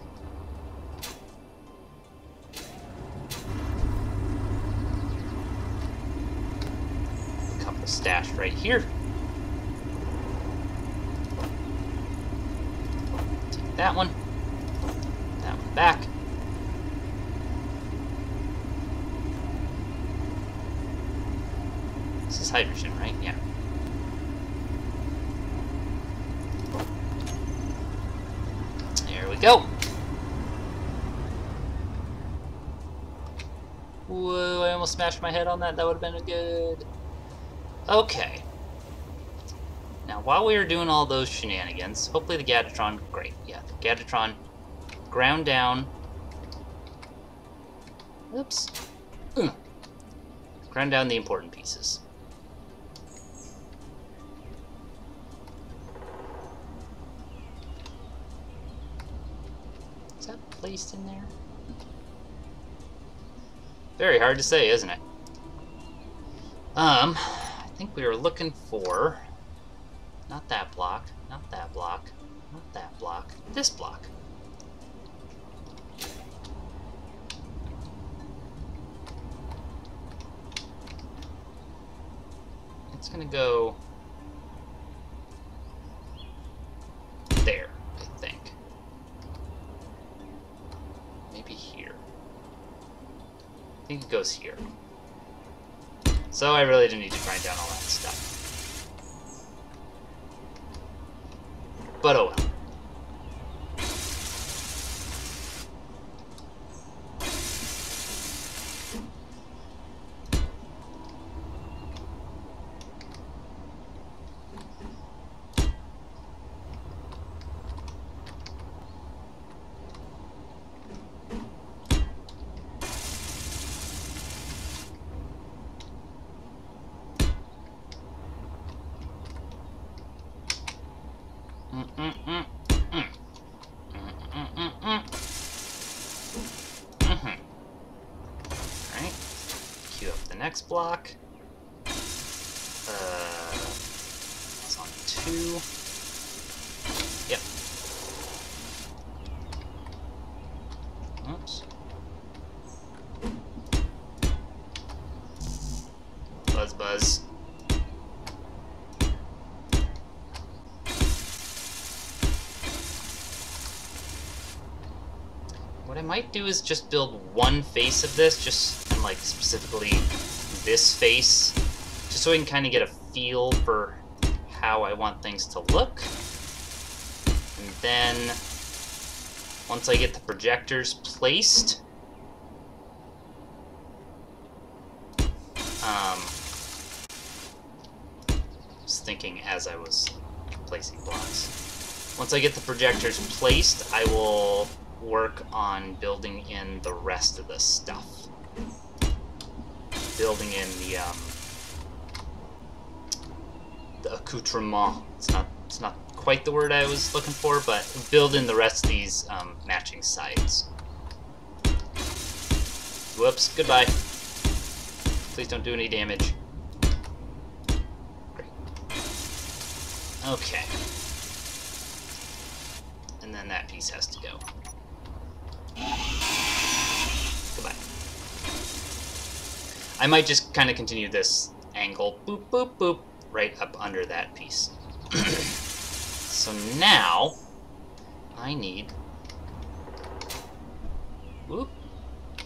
A couple stashed right here. Take that one. That one back. This is hydrogen, right? Yeah. There we go. Whoa, I almost smashed my head on that. That would have been good. Okay. Now, while we were doing all those shenanigans, hopefully the Gadatron, great, yeah, the Gadatron ground down. Oops. Ground down the important pieces. Is that placed in there? Very hard to say, isn't it? I think we were looking for... Not that block, not that block, not that block, this block. It's gonna go there, I think. Maybe here. I think it goes here. So I really didn't need to grind down all that stuff. But oh well. Alright. Queue up the next block. It's on 2. Yep. Oops. Buzz, buzz. What I might do is just build one face of this, just like specifically this face, just so I can kind of get a feel for how I want things to look. And then once I get the projectors placed, just thinking as I was placing blocks. Once I get the projectors placed, I will work on building in the rest of the stuff. Building in the accoutrement. It's not quite the word I was looking for, but build in the rest of these matching sides. Whoops, goodbye. Please don't do any damage. Great. Okay. And then that piece has to go. Goodbye. I might just kind of continue this angle, boop, boop, boop, right up under that piece. So now, I need... Whoop.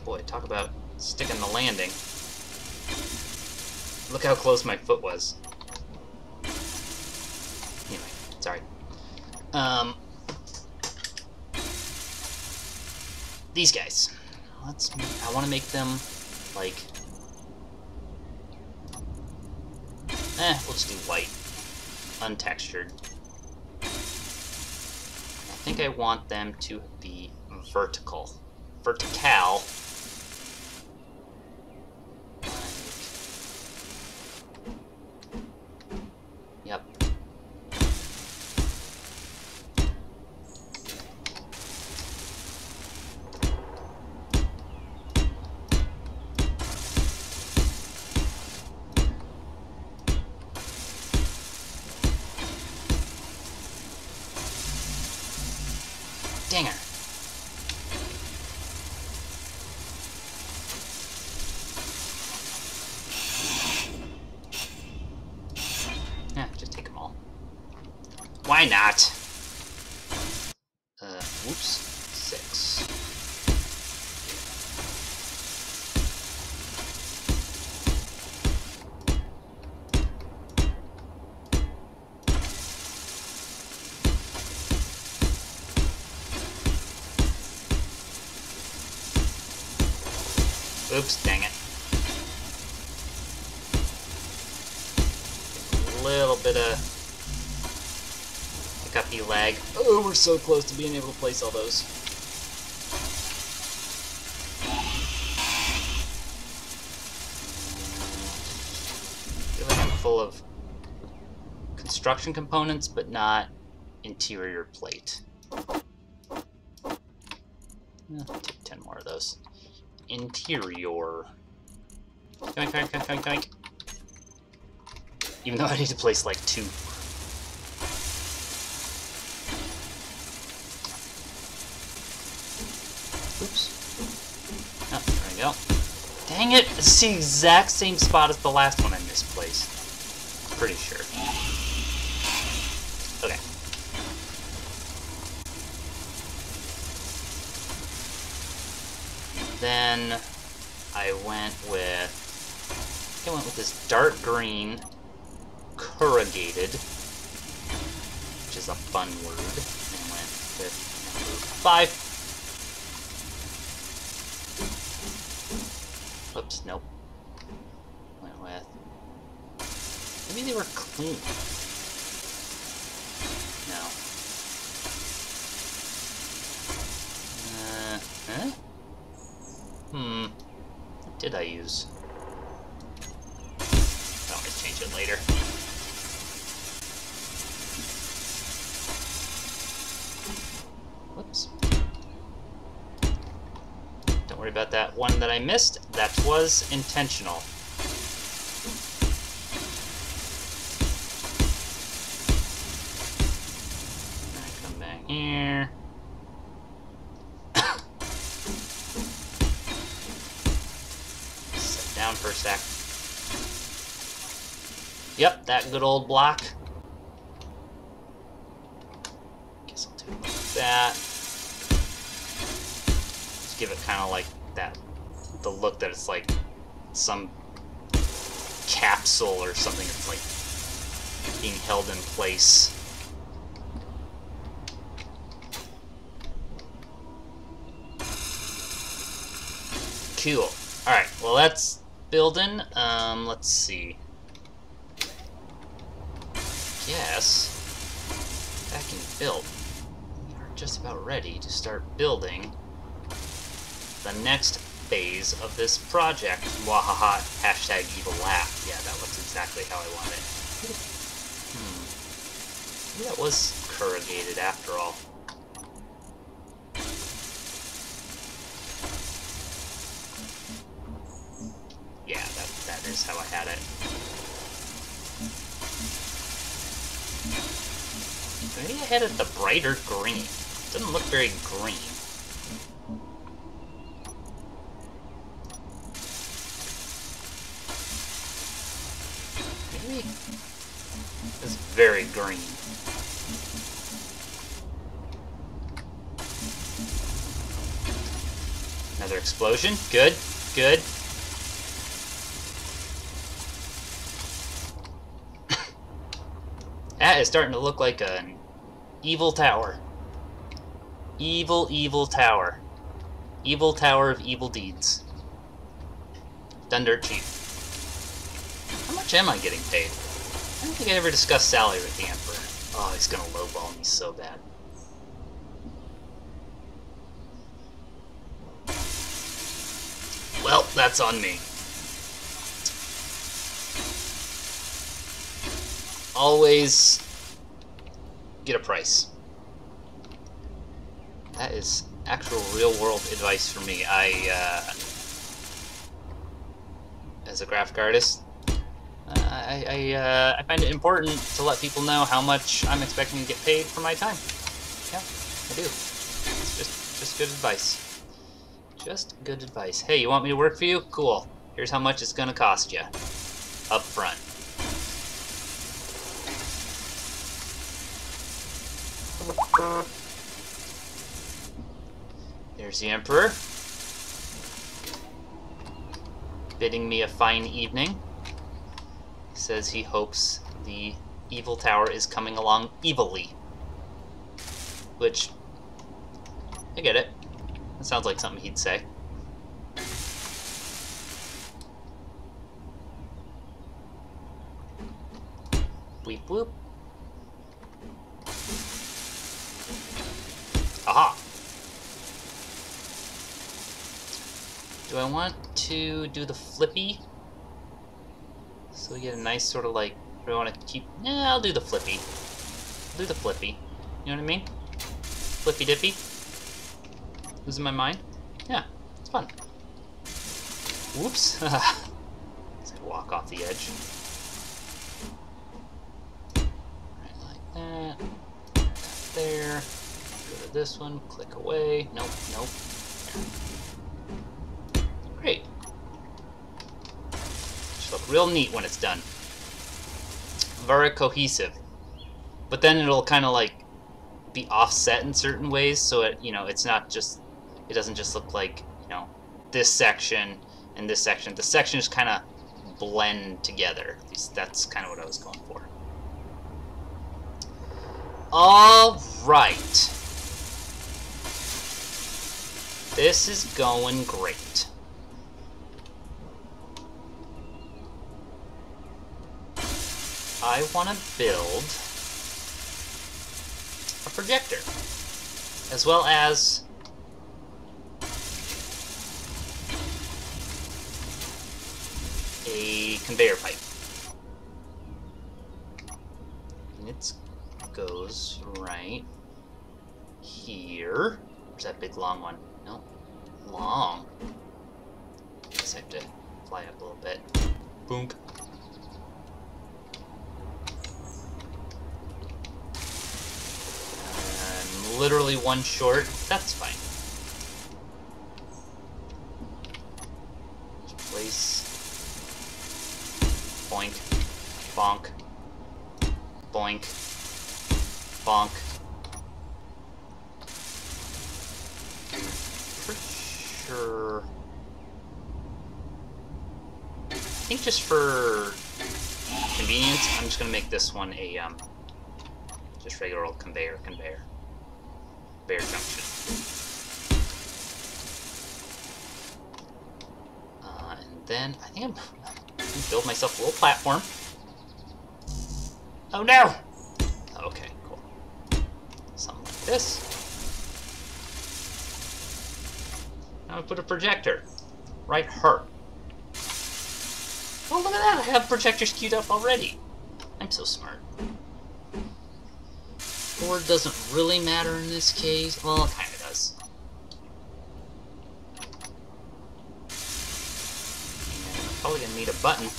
Boy, talk about sticking the landing. Look how close my foot was. Anyway, sorry. These guys. I want to make them, like... we'll just do white. Untextured. I think I want them to be vertical. Vertical. Yep. Dinger. Yeah, just take them all. Why not? Whoops. 6. Oops, dang it. A little bit of hiccupy lag. Oh, we're so close to being able to place all those. I feel like I'm full of construction components, but not interior plate. Take 10 more of those. Interior. Yoink, yoink, yoink, yoink, yoink. Even though I need to place like 2. Oops. Oh, there we go. Dang it! It's the exact same spot as the last one I misplaced. Pretty sure. Okay. Then I went with this dark green corrugated, which is a fun word, and went with number 5. Oops, nope. Went with... Maybe they were clean. No. Huh? What did I use? I'll always change it later. Whoops. Don't worry about that one that I missed. That was intentional. Then I come back here. Sit down for a sec. Yep, that good old block. Guess I'll do it like that. Just give it kind of like that, the look that it's like some capsule or something that's like being held in place. Cool. Alright, well that's building. Let's see. Yes, back in build, we are just about ready to start building the next phase of this project. Wahaha, hashtag evil laugh. Yeah, that looks exactly how I want it. Maybe that was corrugated after all. Yeah, that is how I had it. Maybe I had it the brighter green. It doesn't look very green. Maybe it's very green. Another explosion. Good, good. That is starting to look like an evil tower. Evil, evil tower. Evil tower of evil deeds. Done dirt cheap. How much am I getting paid? I don't think I ever discussed salary with the Emperor. Oh, he's gonna lowball me so bad. Well, that's on me. Always get a price. That is actual real-world advice for me. As a graphic artist, I find it important to let people know how much I'm expecting to get paid for my time. Yeah, I do. It's just good advice. Just good advice. Hey, you want me to work for you? Cool. Here's how much it's gonna cost you. Up front. There's the Emperor, bidding me a fine evening. Says he hopes the evil tower is coming along evilly. Which, I get it. That sounds like something he'd say. Weep whoop. Aha! Do I want to do the flippy? So we get a nice sort of like, do I want to keep, yeah, I'll do the flippy. I'll do the flippy. You know what I mean? Flippy dippy. Losing my mind? Yeah, it's fun. Whoops. Just walk off the edge. that. There. Go to this one. Click away. Nope, nope. There. Great. Should look real neat when it's done. Very cohesive. But then it'll kind of like be offset in certain ways, so it, you know, it's not just, it doesn't just look like, you know, this section and this section. The sections kind of blend together. At least that's kind of what I was going for. All right. This is going great. I want to build a projector, as well as a conveyor pipe. And it goes right here. Where's that big long one? No, long. I guess I have to fly up a little bit. Boonk. I'm literally one short. That's fine. Just place. Boink. Bonk. Boink. Bonk. For sure. I think just for convenience, I'm just gonna make this one a just regular old conveyor junction. And then I think I'm gonna build myself a little platform. Oh no! Okay, cool. Something like this. Now I put a projector right here. Well, look at that! I have projectors queued up already. I'm so smart. Board doesn't really matter in this case. Well, it kind of does. And I'm probably gonna need a button.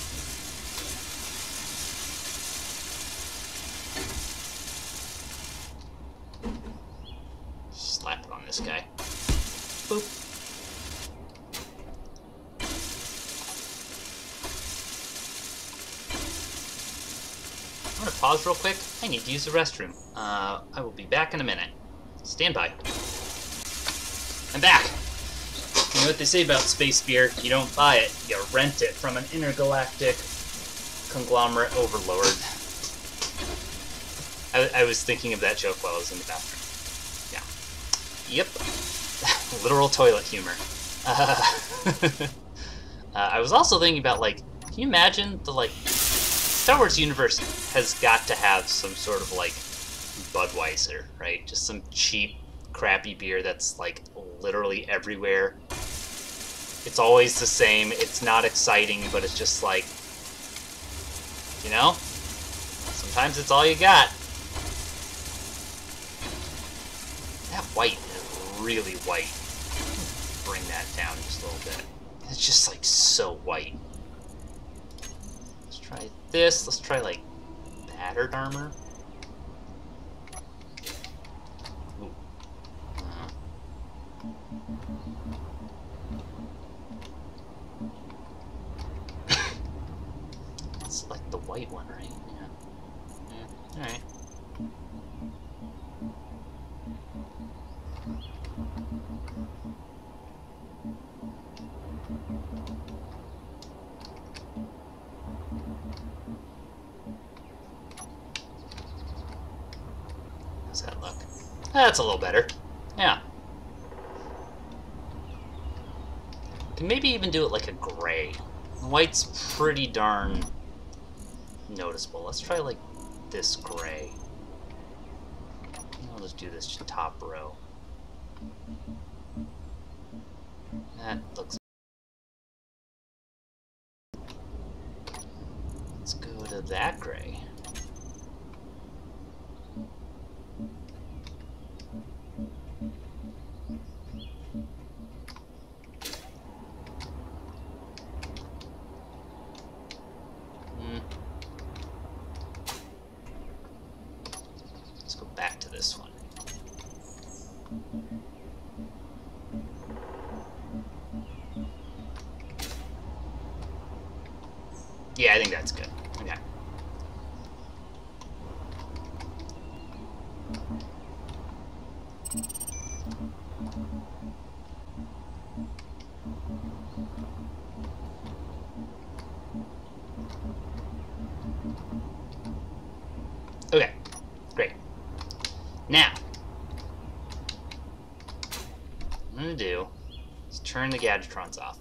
Slap it on this guy. Boop. I'm gonna pause real quick. I need to use the restroom. I will be back in a minute. Stand by. I'm back! You know what they say about space beer? You don't buy it, you rent it from an intergalactic conglomerate overlord. I was thinking of that joke while I was in the bathroom. Yeah. Yep. Literal toilet humor. I was also thinking about, like, can you imagine the, like, Star Wars universe has got to have some sort of, like, Budweiser, right? Just some cheap, crappy beer that's, like, literally everywhere. It's always the same. It's not exciting, but it's just like, you know? Sometimes it's all you got. That white is really white. Bring that down just a little bit. It's just, like, so white. Let's try this. Let's try, like, battered armor. Ooh. Select the white one, right? Yeah. Alright. How's that look? That's a little better. Yeah. Can maybe even do it like a gray. White's pretty darn noticeable. Let's try like this gray. I'll just do this top row. That looks... Let's go to that gray. Yeah, I think that's good. Okay. Okay, great. Now, what I'm going to do is turn the Gadgetrons off.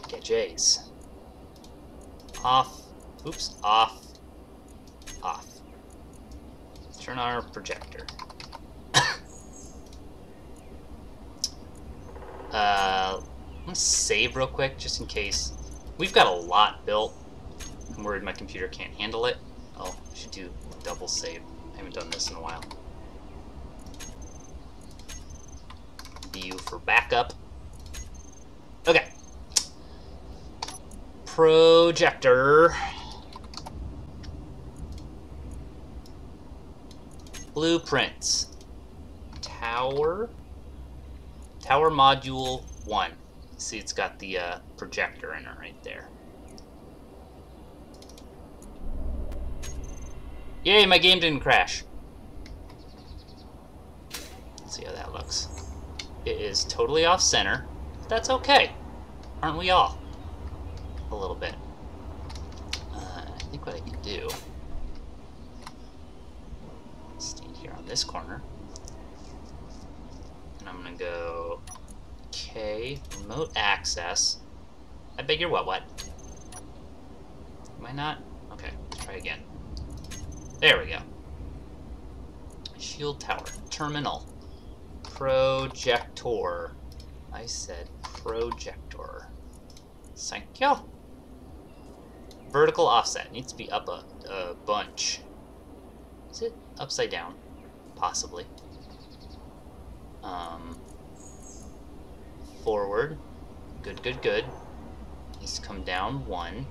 Gadgets. Off. Oops, off. Off. Let's turn on our projector. Let's save real quick, just in case. We've got a lot built. I'm worried my computer can't handle it. Oh, I should do double save. I haven't done this in a while. BU for backup. Okay. Projector. Blueprints. Tower. Tower module 1. See, it's got the projector in it right there. Yay, my game didn't crash. Let's see how that looks. It is totally off center. But that's okay. Aren't we all? A little bit. I think what I can do... stand here on this corner. And I'm going to go... Okay, remote access. I beg your what? Am I not? Okay, let's try again. There we go. Shield tower. Terminal. Projector. I said projector. Thank you. Vertical offset. Needs to be up a bunch. Is it upside down? Possibly. Forward. Good, good, good. Needs to come down 1.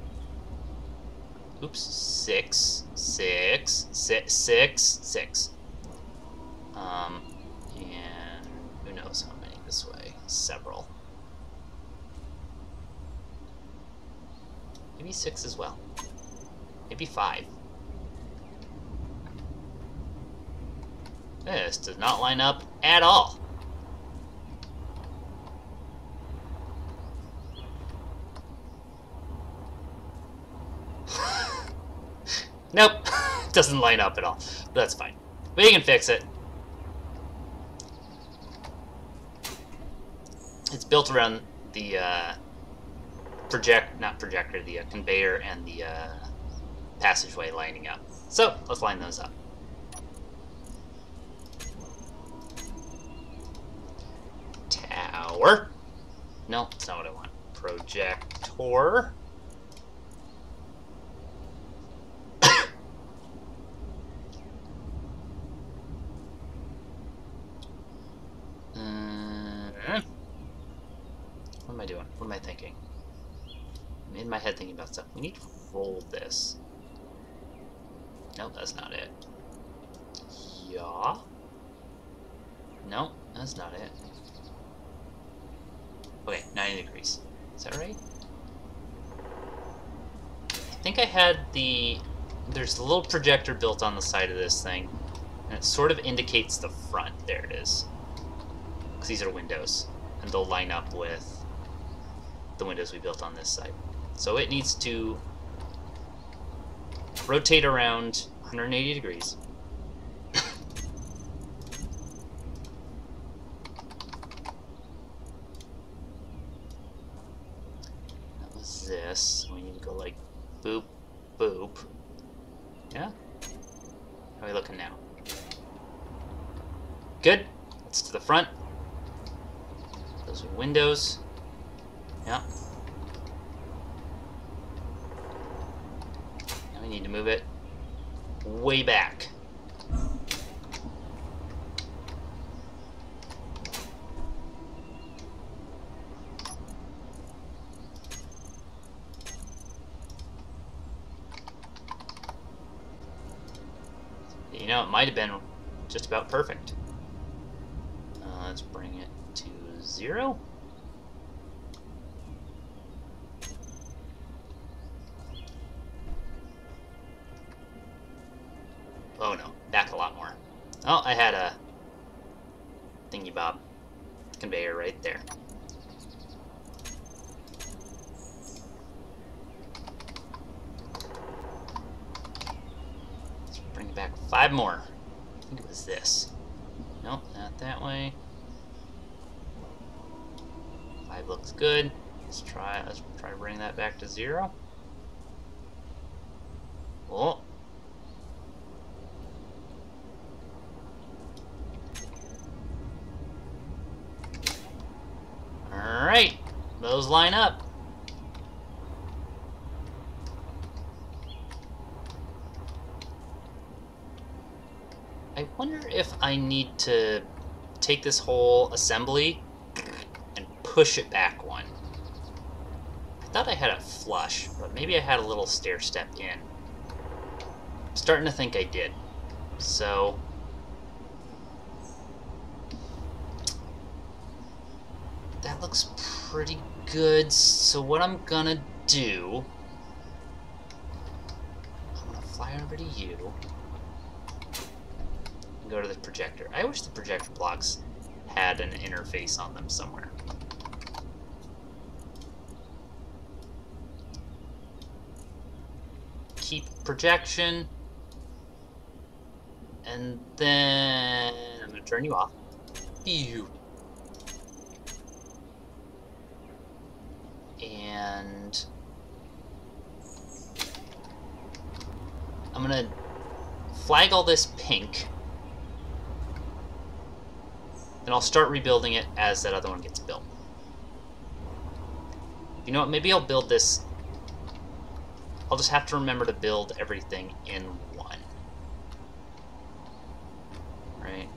Oops. 6. 6. 6. 6. 6. And who knows how many this way? Several. Maybe 6 as well. Maybe 5. This does not line up at all. Nope, doesn't line up at all. But that's fine. We can fix it. It's built around the the conveyor and the passageway lining up. So let's line those up. Tower. No, that's not what I want. Projector. What am I doing? What am I thinking? I'm in my head thinking about stuff. We need to roll this. Nope, that's not it. Yeah. Nope, that's not it. Okay, 90 degrees. Is that right? I think I had the... There's a little projector built on the side of this thing. And it sort of indicates the front. There it is. Because these are windows. And they'll line up with the windows we built on this side. So it needs to rotate around 180 degrees. That was this. We need to go like boop, boop. Yeah? How are we looking now? Good. It's to the front. Those are windows. Yeah. Now we need to move it way back. You know, it might have been just about perfect. Let's bring it to 0. oh no, back a lot more. Oh, I had a thingy bob conveyor right there. Let's bring it back 5 more. I think it was this. Nope, not that way. 5 looks good. Let's try to bring that back to 0. Oh. Alright, those line up. I wonder if I need to take this whole assembly and push it back 1. I thought I had a flush, but maybe I had a little stair step in. I'm starting to think I did. So that looks pretty good. So what I'm gonna do, I'm gonna fly over to you and go to the projector. I wish the projector blocks had an interface on them somewhere. Keep projection, and then I'm gonna turn you off. Ew. And I'm gonna flag all this pink. Then I'll start rebuilding it as that other one gets built. You know what, maybe I'll build this. I'll just have to remember to build everything in 1. Right?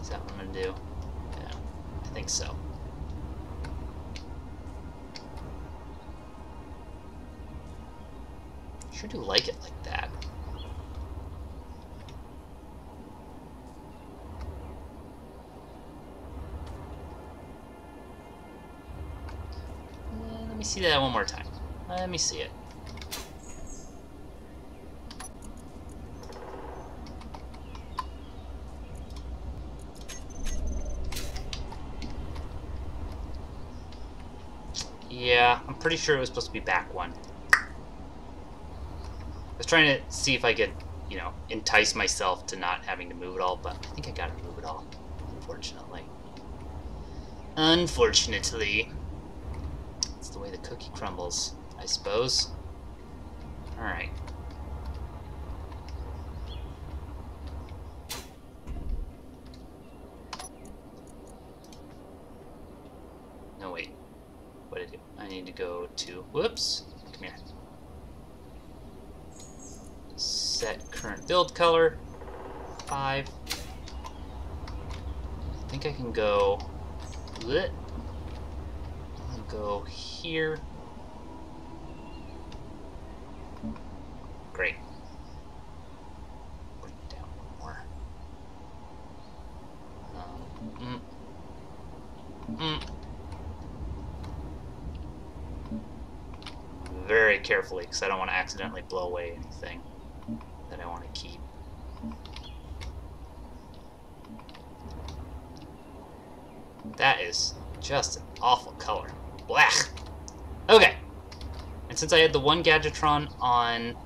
Is that what I'm gonna do? Yeah, I think so. Sure do like it like that. Let me see that one more time. Let me see it. Yeah, I'm pretty sure it was supposed to be back 1. I was trying to see if I could, you know, entice myself to not having to move it all, but I think I gotta move it all, unfortunately. Unfortunately. It's the way the cookie crumbles, I suppose. Alright. No, wait. What did I do? I need to go to... Whoops! Come here. Set current build color. 5. I think I can go... Bleh. I'll go here. Great. Bring it down one more. Very carefully, because I don't want to accidentally blow away anything that I want to keep. That is just an awful color. Blech! Okay. And since I had the one Gadgetron on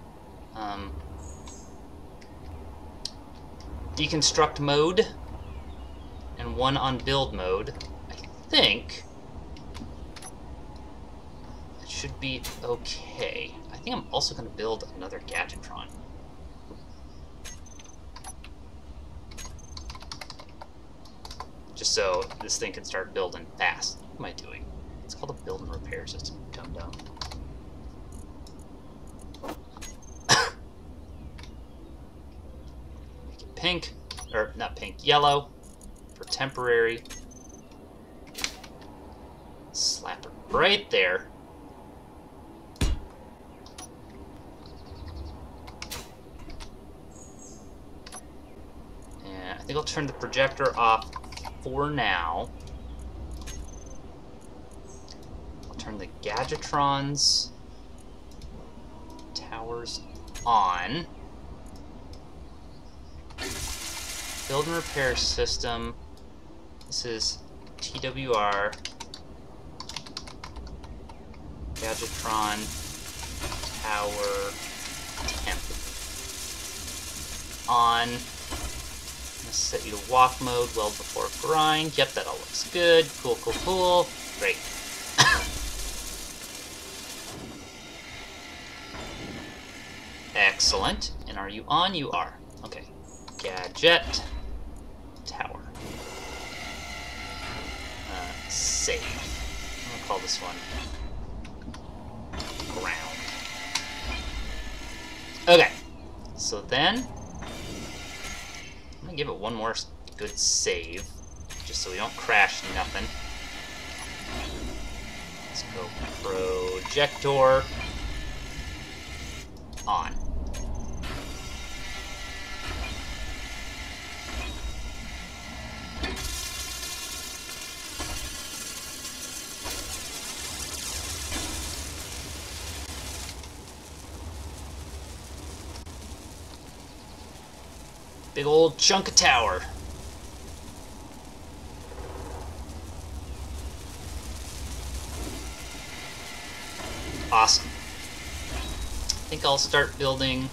deconstruct mode and one on build mode, I think it should be okay. I think I'm also going to build another Gadgetron. Just so this thing can start building fast. What am I doing? It's called a build and repair system. Dumb. Make it pink, or not pink, yellow for temporary. Slap it right there. And I think I'll turn the projector off for now. I'll turn the Gadgetrons towers on. build and repair system. This is TWR. Gadgetron Tower Temp. On. Let's set you to walk mode, weld before grind. Yep, that all looks good. Cool, cool, cool. Great. Excellent. And are you on? You are. Okay. Gadget. Tower. Save. I'm gonna call this one ground. Okay. So then, I'm gonna give it one more good save, just so we don't crash nothing. Let's go projector on. Big old chunk of tower. Awesome. I think I'll start building...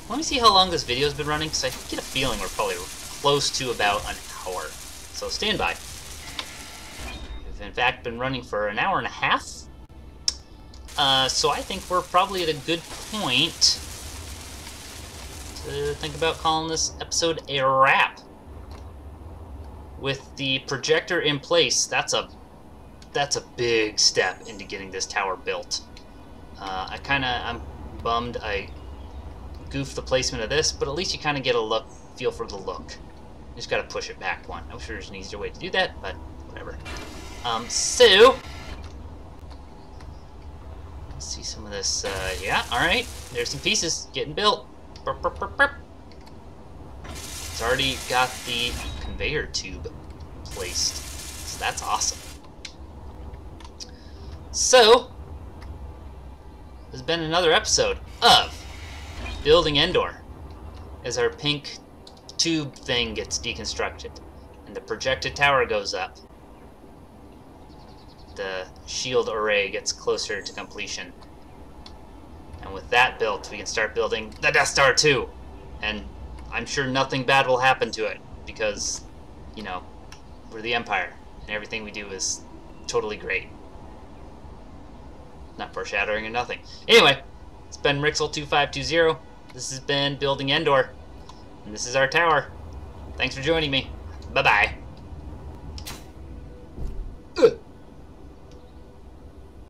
Let me see how long this video's been running, because I get a feeling we're probably close to about an hour. So stand by. We've in fact been running for an hour and a half. So I think we're probably at a good point to think about calling this episode a wrap. With the projector in place, that's a big step into getting this tower built. I'm bummed I goofed the placement of this, but at least you kind of get a feel for the look. You just got to push it back one. I'm sure there's an easier way to do that, but whatever. So let's see some of this. Yeah, all right. There's some pieces getting built. Burp, burp, burp, burp. It's already got the conveyor tube placed, so that's awesome. So, this has been another episode of Building Endor, as our pink tube thing gets deconstructed, and the projected tower goes up. The shield array gets closer to completion. And with that built, we can start building the Death Star 2. And I'm sure nothing bad will happen to it, because, you know, we're the Empire, and everything we do is totally great. Not foreshadowing or nothing. Anyway, it's been Rixel2520. This has been Building Endor, and this is our tower. Thanks for joining me. Bye-bye.